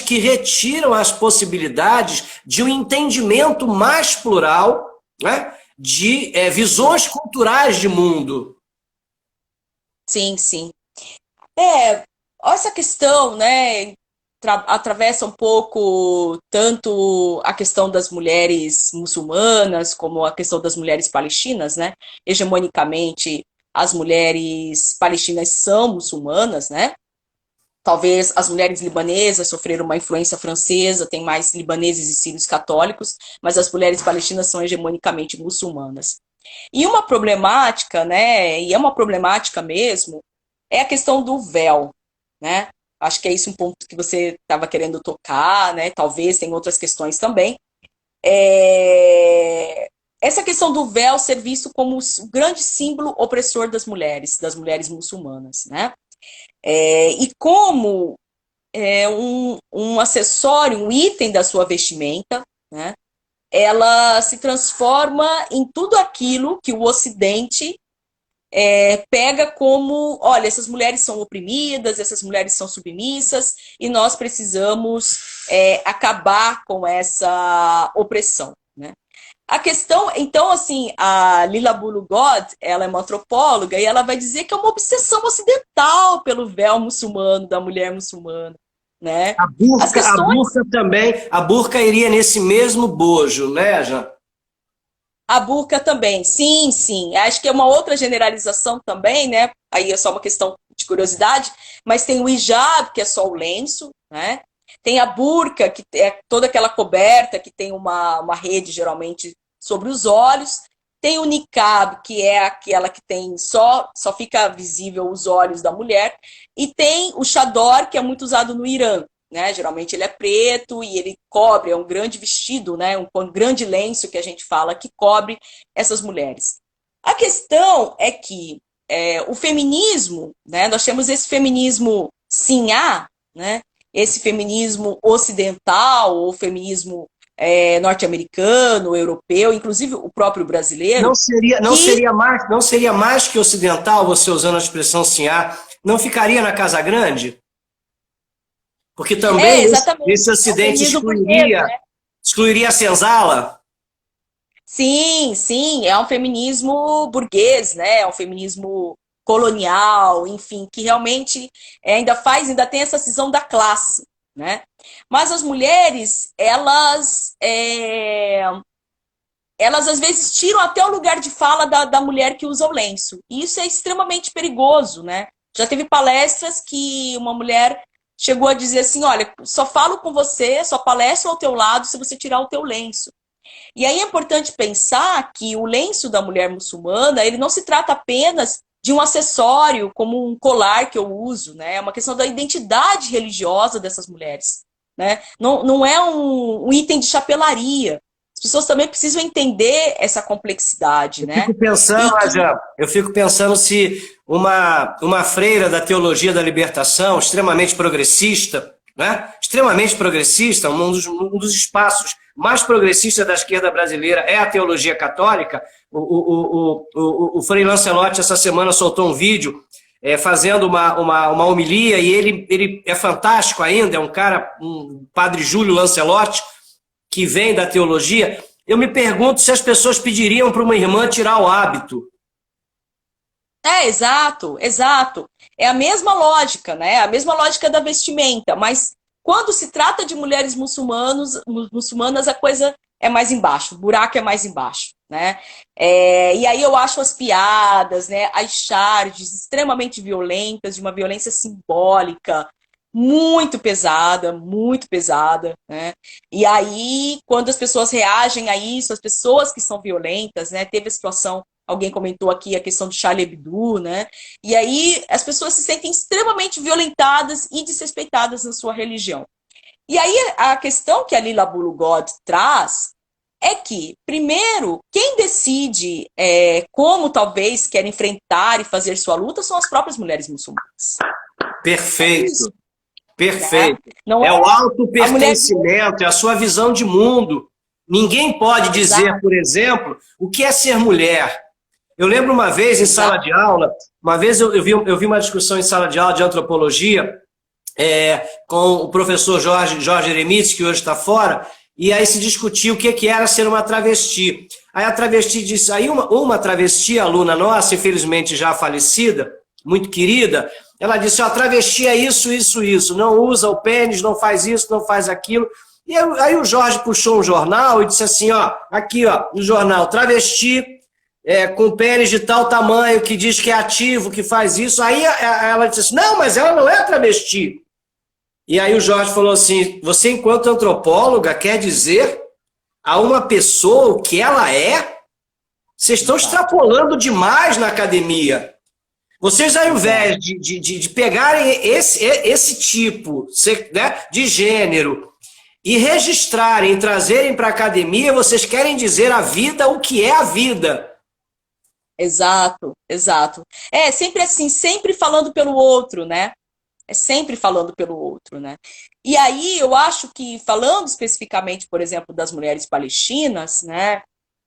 que retiram as possibilidades de um entendimento mais plural, né, de visões culturais de mundo. sim, sim. Essa questão, né, atravessa um pouco tanto a questão das mulheres muçulmanas como a questão das mulheres palestinas, né? Hegemonicamente, as mulheres palestinas são muçulmanas, né? Talvez as mulheres libanesas sofreram uma influência francesa, tem mais libaneses e sírios católicos, mas as mulheres palestinas são hegemonicamente muçulmanas. E uma problemática, né, e é uma problemática mesmo, é a questão do véu, né? Acho que é isso um ponto que você estava querendo tocar, né? Talvez tem outras questões também. Essa questão do véu ser visto como o grande símbolo opressor das mulheres muçulmanas, né? E como um acessório, um item da sua vestimenta, né? Ela se transforma em tudo aquilo que o Ocidente pega como, olha, essas mulheres são oprimidas, essas mulheres são submissas e nós precisamos acabar com essa opressão, né? A questão, então, assim, a Lila God, ela é uma antropóloga e ela vai dizer que é uma obsessão ocidental pelo véu muçulmano, da mulher muçulmana, né? As A questões burca também, a burca iria nesse mesmo bojo, né, Jean? A burca também, sim, sim. Acho que é uma outra generalização também, né? Aí é só uma questão de curiosidade, mas tem o hijab, que é só o lenço, né? Tem a burca, que é toda aquela coberta que tem uma rede, geralmente, sobre os olhos. Tem o niqab, que é aquela que tem só fica visível os olhos da mulher. E tem o chador, que é muito usado no Irã, né? Geralmente ele é preto e ele cobre, é um grande vestido, né? Um grande lenço que a gente fala que cobre essas mulheres. A questão é que o feminismo, né? Nós temos esse feminismo sinhá, né? Esse feminismo ocidental, ou feminismo norte-americano, europeu, inclusive o próprio brasileiro, que Não seria mais que ocidental, você usando a expressão sinhá, não ficaria na Casa Grande? Porque também exatamente, esse é um acidente feminismo burguês, né? excluiria a senzala? Sim, sim, é um feminismo burguês, né? É um feminismo colonial, enfim, que realmente ainda tem essa cisão da classe, né? Mas as mulheres, elas às vezes tiram até o lugar de fala da mulher que usa o lenço. E isso é extremamente perigoso, né? Já teve palestras que uma mulher chegou a dizer assim, olha, só falo com você, só palestro ao teu lado se você tirar o teu lenço. E aí é importante pensar que o lenço da mulher muçulmana, ele não se trata apenas de um acessório, como um colar que eu uso, né? É uma questão da identidade religiosa dessas mulheres, né? Não é um item de chapelaria. As pessoas também precisam entender essa complexidade, Eu né? fico pensando, E que, Rajan, eu fico pensando se uma freira da teologia da libertação, extremamente progressista, né? Extremamente progressista, um dos espaços mais progressistas da esquerda brasileira é a teologia católica. O Frei Lancelotti, essa semana, soltou um vídeo fazendo uma homilia, e ele é fantástico ainda, é um cara, um padre Júlio Lancelotti, que vem da teologia. Eu me pergunto se as pessoas pediriam para uma irmã tirar o hábito. exato, exato. É a mesma lógica, né? A mesma lógica da vestimenta, mas quando se trata de mulheres muçulmanas, a coisa é mais embaixo, o buraco é mais embaixo, né? E aí eu acho as piadas, né, as charges extremamente violentas, de uma violência simbólica, muito pesada, né? E aí, quando as pessoas reagem a isso, as pessoas que são violentas, né? Teve a situação, alguém comentou aqui a questão do Charlie Hebdo, né? E aí as pessoas se sentem extremamente violentadas e desrespeitadas na sua religião. E aí a questão que a Lila Bulugod traz é que, primeiro, quem decide como talvez quer enfrentar e fazer sua luta são as próprias mulheres muçulmanas. É isso, Perfeito, né? perfeito. Não É é o a mulher. autopertencimento, é a sua visão de mundo. Ninguém pode dizer, Exato, por exemplo, o que é ser mulher. Eu lembro uma vez em sala exato. de aula, uma vez eu vi uma discussão em sala de aula de antropologia, com o professor Jorge Eremites, que hoje está fora, e aí se discutiu o que era ser uma travesti. Aí a travesti disse, aí uma travesti, aluna nossa, infelizmente já falecida, muito querida, ela disse, ó, travesti é isso, isso, isso, não usa o pênis, não faz isso, não faz aquilo. E aí o Jorge puxou um jornal e disse assim, ó, aqui, ó, no jornal, travesti com pênis de tal tamanho, que diz que é ativo, que faz isso. Aí ela disse assim, não, mas ela não é travesti. E aí o Jorge falou assim, você enquanto antropóloga quer dizer a uma pessoa o que ela é? Vocês estão Exato, extrapolando demais na academia. Vocês, ao exato. invés de pegarem esse tipo, né, de gênero e registrarem, trazerem para a academia, vocês querem dizer à vida o que é a vida. Exato, exato. É sempre assim, sempre falando pelo outro, né? É sempre falando pelo outro, né? E aí eu acho que, falando especificamente, por exemplo, das mulheres palestinas, né?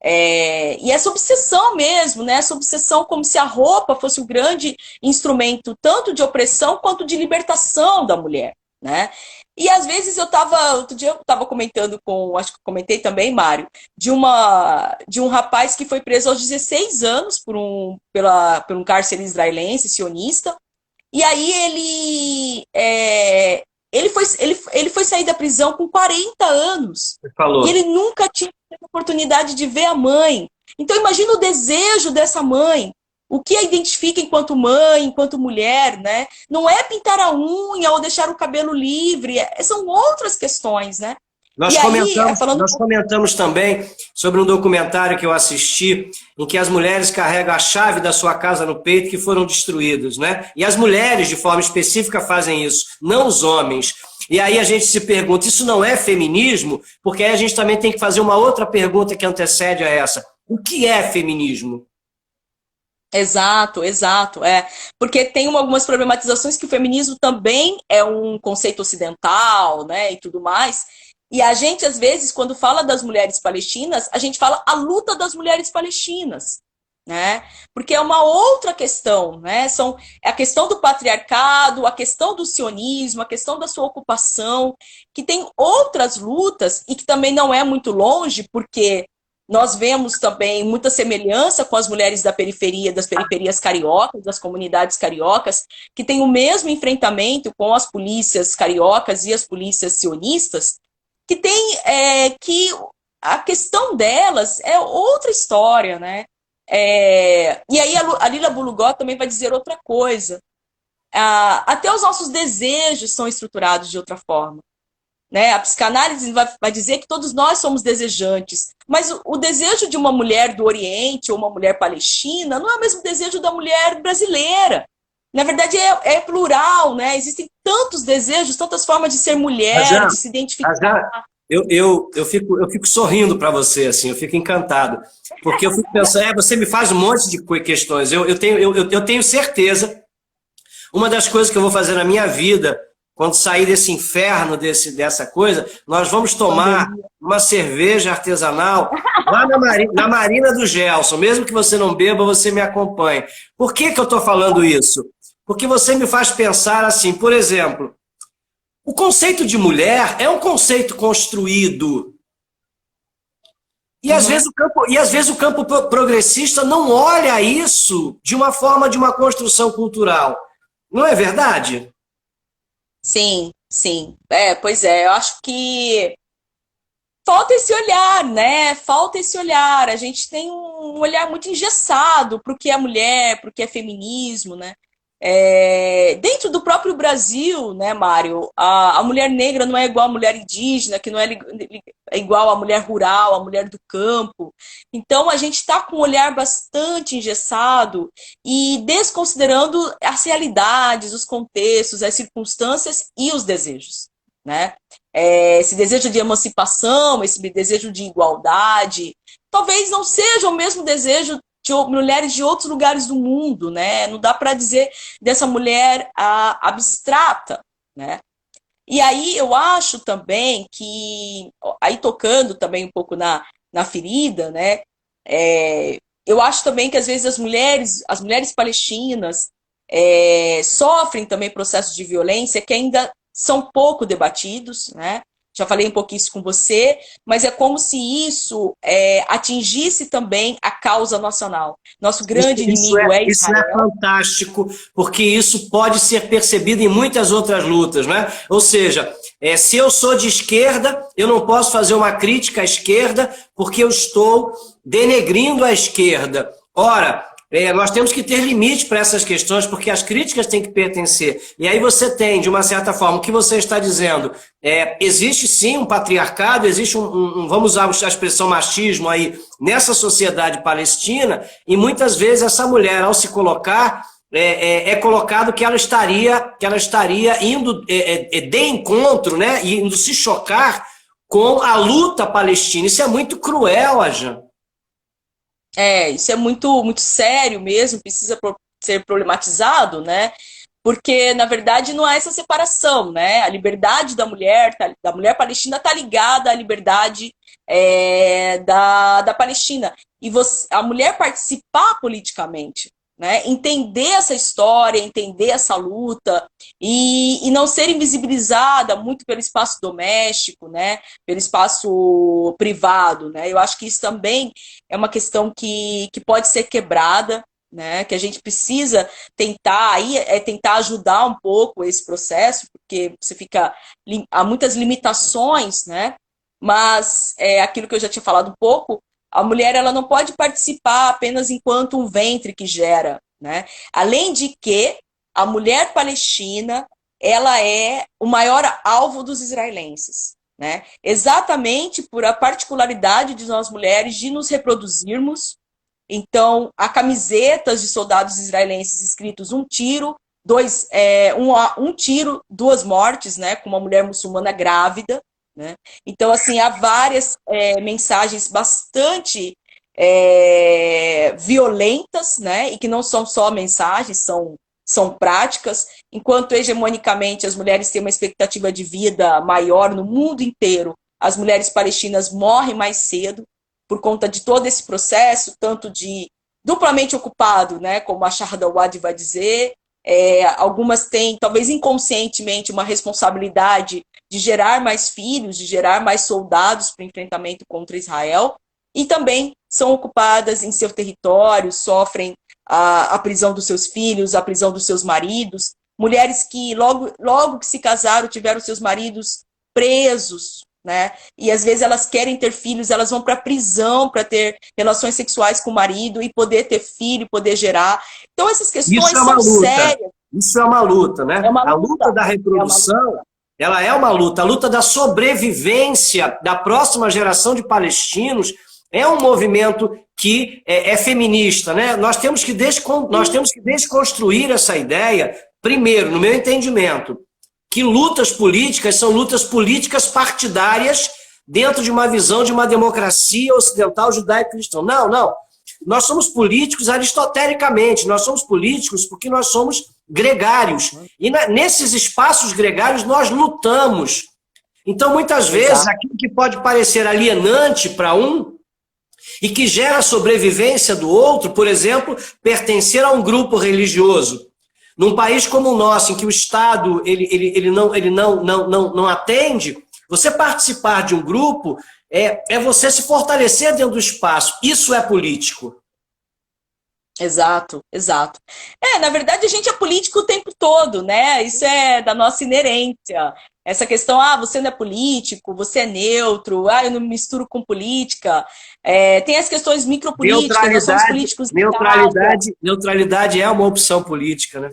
E essa obsessão mesmo, né? Essa obsessão como se a roupa fosse o grande instrumento tanto de opressão quanto de libertação da mulher, né? E às vezes outro dia eu estava comentando acho que comentei também, Mário, de um rapaz que foi preso aos 16 anos por um cárcere israelense, sionista, e aí ele foi sair da prisão com 40 anos. Você E falou. ele nunca tinha tido a oportunidade de ver a mãe. Então imagina o desejo dessa mãe. O que a identifica enquanto mãe, enquanto mulher, né? Não é pintar a unha ou deixar o cabelo livre. São outras questões, né? Nós E aí, comentamos, falando. nós comentamos também sobre um documentário que eu assisti, em que as mulheres carregam a chave da sua casa no peito que foram destruídas, né? E as mulheres, de forma específica, fazem isso, não os homens. E aí a gente se pergunta, isso não é feminismo? Porque aí a gente também tem que fazer uma outra pergunta que antecede a essa. O que é feminismo? Exato, exato, porque tem algumas problematizações que o feminismo também é um conceito ocidental, né, e tudo mais, e a gente, às vezes, quando fala das mulheres palestinas, a gente fala a luta das mulheres palestinas, né, porque é uma outra questão, né, é a questão do patriarcado, a questão do sionismo, a questão da sua ocupação, que tem outras lutas e que também não é muito longe, porque nós vemos também muita semelhança com as mulheres da periferia, das periferias cariocas, das comunidades cariocas, que têm o mesmo enfrentamento com as polícias cariocas e as polícias sionistas, que tem que a questão delas é outra história, né? E aí a Lila Bulugó também vai dizer outra coisa. até os nossos desejos são estruturados de outra forma. Né? A psicanálise vai dizer que todos nós somos desejantes, mas o desejo de uma mulher do Oriente ou uma mulher palestina não é o mesmo desejo da mulher brasileira. Na verdade, é plural, né? Existem tantos desejos, tantas formas de ser mulher, de se identificar. Eu fico sorrindo para você, assim, eu fico encantado. Porque eu fico pensando, você me faz um monte de questões. Eu tenho certeza, uma das coisas que eu vou fazer na minha vida, quando sair desse inferno, dessa coisa, nós vamos tomar uma cerveja artesanal lá na Marina do Gelson. Mesmo que você não beba, você me acompanhe. Por que eu estou falando isso? Porque você me faz pensar assim, por exemplo, o conceito de mulher é um conceito construído. E às vezes o campo progressista não olha isso de uma forma de uma construção cultural. Não é verdade? Sim, sim. Pois é, eu acho que falta esse olhar, né? Falta esse olhar. A gente tem um olhar muito engessado para o que é mulher, para o que é feminismo, né? Dentro do próprio Brasil, né, Mário, a mulher negra não é igual à mulher indígena, que não é igual à mulher rural, à mulher do campo. Então, a gente está com um olhar bastante engessado e desconsiderando as realidades, os contextos, as circunstâncias e os desejos, né? Esse desejo de emancipação, esse desejo de igualdade, talvez não seja o mesmo desejo de mulheres de outros lugares do mundo, né? Não dá para dizer dessa mulher abstrata, né? E aí eu acho também que, aí tocando também um pouco na ferida, né? Eu acho também que às vezes as mulheres palestinas sofrem também processos de violência que ainda são pouco debatidos, né? Já falei um pouquinho isso com você, mas é como se isso atingisse também a causa nacional. Nosso grande inimigo é Israel. Isso é fantástico, porque isso pode ser percebido em muitas outras lutas, né? Ou seja, se eu sou de esquerda, eu não posso fazer uma crítica à esquerda porque eu estou denegrindo a esquerda. Ora, nós temos que ter limite para essas questões, porque as críticas têm que pertencer. E aí você tem, de uma certa forma, o que você está dizendo, existe sim um patriarcado, existe vamos usar a expressão machismo aí, nessa sociedade palestina, e muitas vezes essa mulher, ao se colocar, é colocado que ela estaria indo de encontro, né, indo se chocar com a luta palestina. Isso é muito cruel, Ajan. Isso é muito, muito sério mesmo, precisa ser problematizado, né? Porque, na verdade, não há essa separação, né? A liberdade da mulher palestina está ligada à liberdade da Palestina. E a mulher participar politicamente, né? Entender essa história, entender essa luta e não ser invisibilizada muito pelo espaço doméstico, né? Pelo espaço privado, né? Eu acho que isso também é uma questão que pode ser quebrada, né? Que a gente precisa tentar tentar ajudar um pouco esse processo, porque há muitas limitações, né? Mas aquilo que eu já tinha falado um pouco, a mulher ela não pode participar apenas enquanto um ventre que gera, né? Além de que a mulher palestina ela é o maior alvo dos israelenses, né? Exatamente por a particularidade de nós mulheres de nos reproduzirmos. Então, há camisetas de soldados israelenses escritos um tiro, um tiro, 2 mortes, né? Com uma mulher muçulmana grávida. Né? Então, assim, há várias mensagens bastante violentas, né? E que não são só mensagens, são práticas. Enquanto hegemonicamente as mulheres têm uma expectativa de vida maior no mundo inteiro, as mulheres palestinas morrem mais cedo por conta de todo esse processo, tanto de duplamente ocupado, né? Como a Shahada Wadi vai dizer. Algumas têm, talvez inconscientemente, uma responsabilidade de gerar mais filhos, de gerar mais soldados para o enfrentamento contra Israel, e também são ocupadas em seu território, sofrem a prisão dos seus filhos, a prisão dos seus maridos, mulheres que logo que se casaram tiveram seus maridos presos, né? E às vezes elas querem ter filhos, elas vão para a prisão para ter relações sexuais com o marido e poder ter filho, poder gerar. Então essas questões são sérias. Isso é uma luta, É né? uma A luta luta. da É uma luta. reprodução, ela é uma luta. A luta da sobrevivência da próxima geração de palestinos é um movimento que é feminista, né? Nós temos que desconstruir essa ideia, primeiro, no meu entendimento, que lutas políticas são lutas políticas partidárias dentro de uma visão de uma democracia ocidental judaico-cristã. Não, não. Nós somos políticos aristotelicamente, nós somos políticos porque nós somos gregários. E nesses espaços gregários nós lutamos. Então, muitas vezes, Exato. aquilo que pode parecer alienante para um e que gera a sobrevivência do outro, por exemplo, pertencer a um grupo religioso. Num país como o nosso, em que o Estado ele não atende, você participar de um grupo é você se fortalecer dentro do espaço. Isso é político. Exato, exato. Na verdade, a gente é político o tempo todo, né? Isso é da nossa inerência. Essa questão, você não é político, você é neutro, eu não me misturo com política. Tem as questões micropolíticas, nós somos políticos em casa. Neutralidade é uma opção política, né?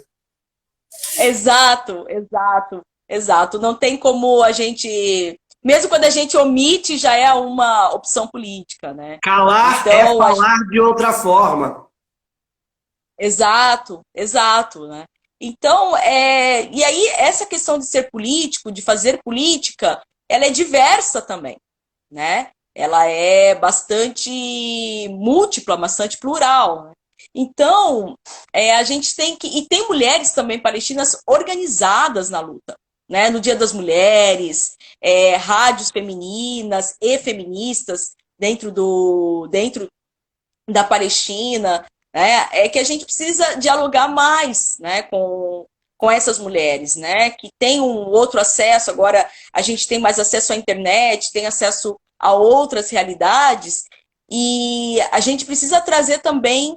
Exato, exato, exato. Não tem como a gente. Mesmo quando a gente omite, já é uma opção política, né? Calar é Então, falar de outra forma. exato, exato, né? Então, e aí essa questão de ser político, de fazer política, ela é diversa também, né? Ela é bastante múltipla, bastante plural, né? Então, a gente tem que... E tem mulheres também palestinas organizadas na luta, né? No Dia das Mulheres, rádios femininas e feministas dentro da Palestina, né? É que a gente precisa dialogar mais, né, com essas mulheres, né, que têm um outro acesso. Agora a gente tem mais acesso à internet, tem acesso a outras realidades, e a gente precisa trazer também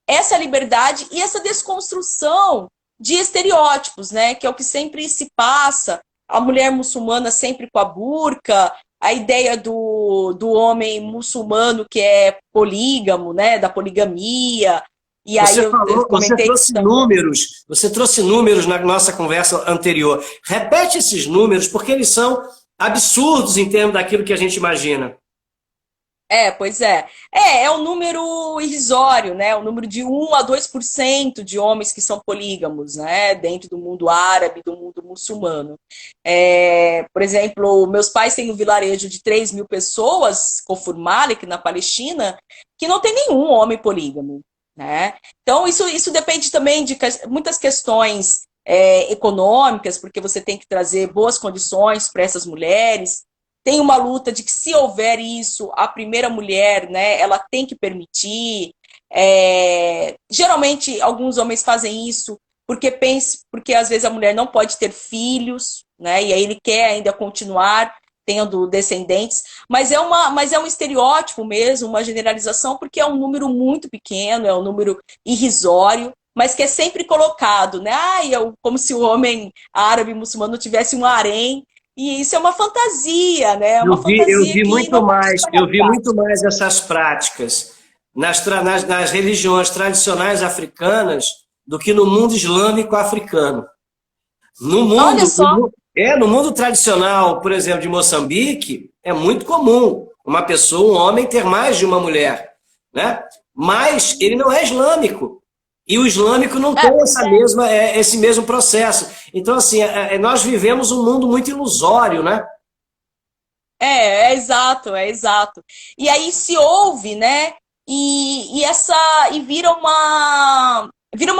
essa liberdade e essa desconstrução de estereótipos, né, que é o que sempre se passa, a mulher muçulmana sempre com a burca, a ideia do homem muçulmano que é polígamo, né, da poligamia. E aí eu comentei você trouxe números na nossa conversa anterior. Repete esses números porque eles são absurdos em termos daquilo que a gente imagina. Pois é. É um número irrisório, né? O número de 1 a 2% de homens que são polígamos, né? Dentro do mundo árabe, do mundo muçulmano. Por exemplo, meus pais têm um vilarejo de 3.000 pessoas, Kfar Malik, na Palestina, que não tem nenhum homem polígamo, né? Então, isso depende também de muitas questões econômicas, porque você tem que trazer boas condições para essas mulheres. Tem uma luta de que, se houver isso, a primeira mulher, né, ela tem que permitir. Geralmente, alguns homens fazem isso porque às vezes a mulher não pode ter filhos, né, e aí ele quer ainda continuar tendo descendentes, mas é um estereótipo mesmo, uma generalização, porque é um número muito pequeno, é um número irrisório, mas que é sempre colocado, né? Como se o homem árabe muçulmano tivesse um harém. E isso é uma fantasia, né? É uma fantasia que não corresponde à eu vi muito prática. mais essas práticas nas religiões tradicionais africanas do que no mundo islâmico africano. Olha só. No mundo tradicional, por exemplo, de Moçambique, é muito comum um homem ter mais de uma mulher, né? Mas ele não é islâmico. E o islâmico não tem esse mesmo processo. Então, assim, nós vivemos um mundo muito ilusório, né? Exato, é exato. E aí se ouve, né? E vira uma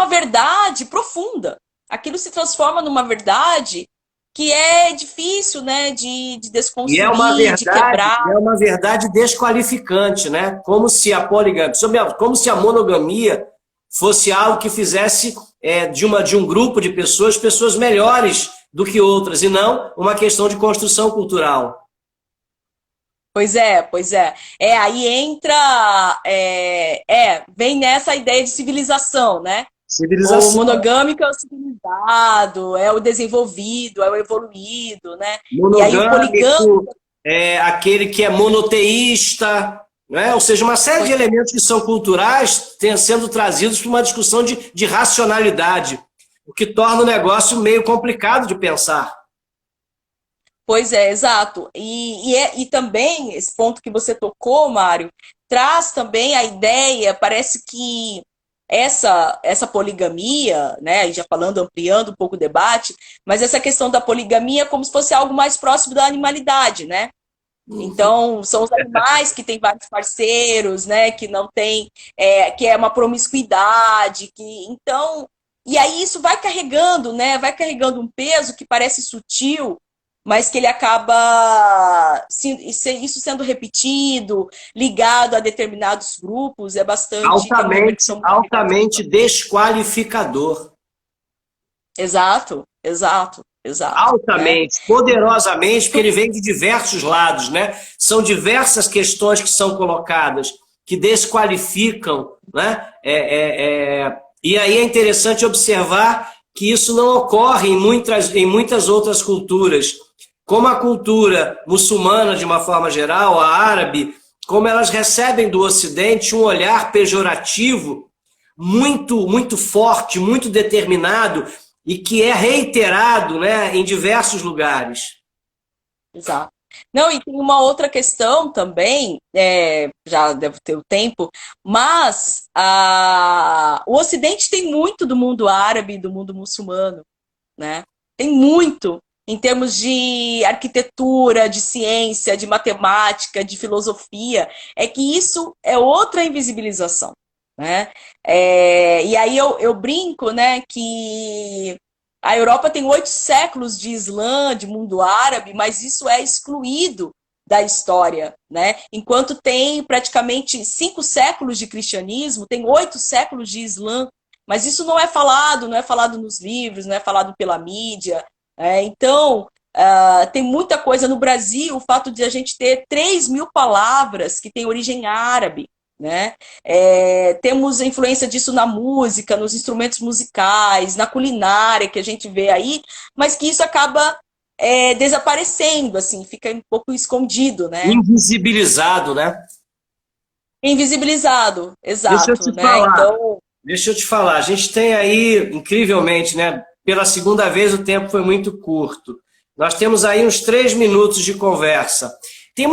verdade profunda. Aquilo se transforma numa verdade que é difícil, né, de desconstruir, de quebrar. É uma verdade desqualificante, né? Como se a monogamia fosse algo que fizesse de um grupo de pessoas melhores do que outras, e não uma questão de construção cultural. Pois é, pois é. Aí entra, vem nessa ideia de civilização, né? O monogâmico é o civilizado, é o desenvolvido, é o evoluído, né? E aí o poligâmico é aquele que é monoteísta, né? Ou seja, uma série de elementos que são culturais sendo trazidos para uma discussão de racionalidade. o que torna o negócio meio complicado de pensar. Pois é, exato. E também, esse ponto que você tocou, Mário, traz também a ideia, parece que essa poligamia, né, já falando, ampliando um pouco o debate, mas essa questão da poligamia como se fosse algo mais próximo da animalidade, né? Então, são os animais que têm vários parceiros, né? Que não tem, que é uma promiscuidade, e aí isso vai carregando, né? Vai carregando um peso que parece sutil, mas que ele acaba isso sendo repetido, ligado a determinados grupos, é uma repercussão muito Altamente negativa. desqualificador. Exato, exato, exato, né? Altamente, poderosamente, porque ele vem de diversos lados, né? São diversas questões que são colocadas que desqualificam, né? E aí é interessante observar que isso não ocorre em muitas outras culturas, como a cultura muçulmana, de uma forma geral, a árabe, como elas recebem do Ocidente um olhar pejorativo muito forte, muito determinado, e que é reiterado, né, em diversos lugares. Exato. Não, e tem uma outra questão também, já devo ter o tempo, mas o Ocidente tem muito do mundo árabe e do mundo muçulmano, né? Tem muito em termos de arquitetura, de ciência, de matemática, de filosofia. É que isso é outra invisibilização, né? E aí eu brinco, né, que a Europa tem 8 séculos de Islã, de mundo árabe, mas isso é excluído da história, né? Enquanto tem praticamente 5 séculos de cristianismo, tem 8 séculos de Islã, mas isso não é falado nos livros, não é falado pela mídia. Então, tem muita coisa no Brasil, o fato de a gente ter 3.000 palavras que têm origem árabe, né? Temos influência disso na música, nos instrumentos musicais, na culinária que a gente vê aí, mas que isso acaba desaparecendo, assim, fica um pouco escondido, né? Invisibilizado, né? Invisibilizado, Deixa eu exato, te né? falar, Então, deixa eu te falar. A gente tem aí, incrivelmente, né? Pela segunda vez o tempo foi muito curto. Nós temos aí uns 3 minutos de conversa. Tem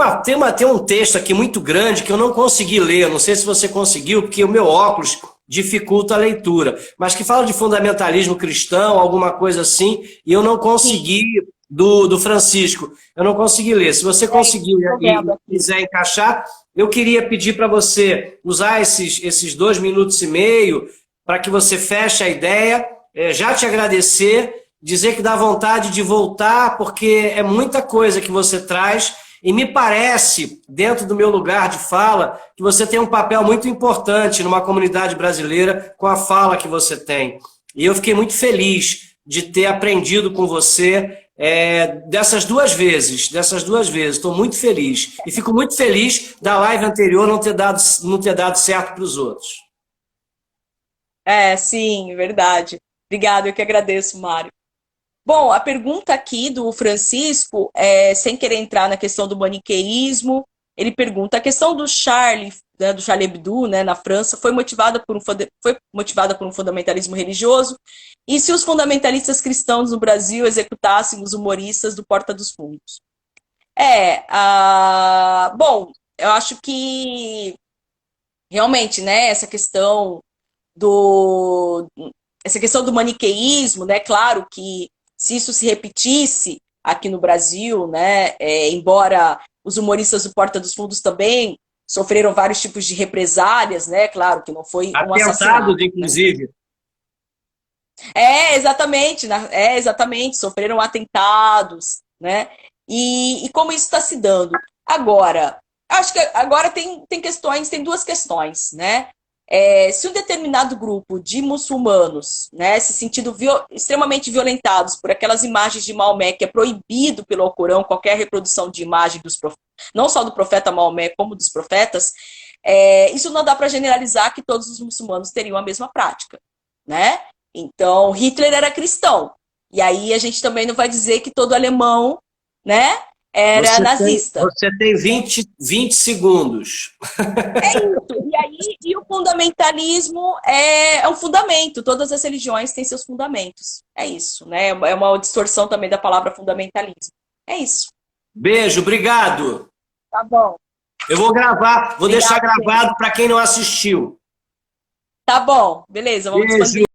um texto aqui muito grande que eu não consegui ler, não sei se você conseguiu, porque o meu óculos dificulta a leitura, mas que fala de fundamentalismo cristão, alguma coisa assim, e eu não sim, consegui, do Francisco, eu não consegui ler. Se você conseguir estou e vendo aqui. quiser encaixar, eu queria pedir para você usar esses 2 minutos e meio para que você feche a ideia, já te agradecer, dizer que dá vontade de voltar, porque é muita coisa que você traz e me parece, dentro do meu lugar de fala, que você tem um papel muito importante numa comunidade brasileira com a fala que você tem. E eu fiquei muito feliz de ter aprendido com você dessas duas vezes. Estou muito feliz. E fico muito feliz da live anterior não ter dado certo para os outros. Sim, verdade. Obrigado, eu que agradeço, Mário. Bom, a pergunta aqui do Francisco, sem querer entrar na questão do maniqueísmo, ele pergunta: a questão do Charlie, né, do Charlie Hebdo, né, na França, foi motivada por um fundamentalismo religioso? E se os fundamentalistas cristãos no Brasil executassem os humoristas do Porta dos Fundos? Bom, eu acho que realmente, né, do essa questão do maniqueísmo, né? Claro que se isso se repetisse aqui no Brasil, né? Embora os humoristas do Porta dos Fundos também sofreram vários tipos de represálias, né? Claro que não foi um Atentados, assassinato, né? inclusive. Exatamente, exatamente, sofreram atentados, né? E como isso está se dando? Agora, acho que agora tem duas questões, né? Se um determinado grupo de muçulmanos, né, se sentindo extremamente violentados por aquelas imagens de Maomé, que é proibido pelo Alcorão qualquer reprodução de imagem não só do profeta Maomé, como dos profetas, isso não dá para generalizar que todos os muçulmanos teriam a mesma prática, né? Então, Hitler era cristão. E aí a gente também não vai dizer que todo alemão, né, era nazista. Você tem 20 segundos. É isso. E aí, e o fundamentalismo é um fundamento. Todas as religiões têm seus fundamentos. É isso, né? É uma distorção também da palavra fundamentalismo. É isso. Beijo, obrigado. Tá bom. Eu vou gravar, vou Obrigada, deixar gravado para quem não assistiu. Tá bom, beleza, vamos Beijo. expandir.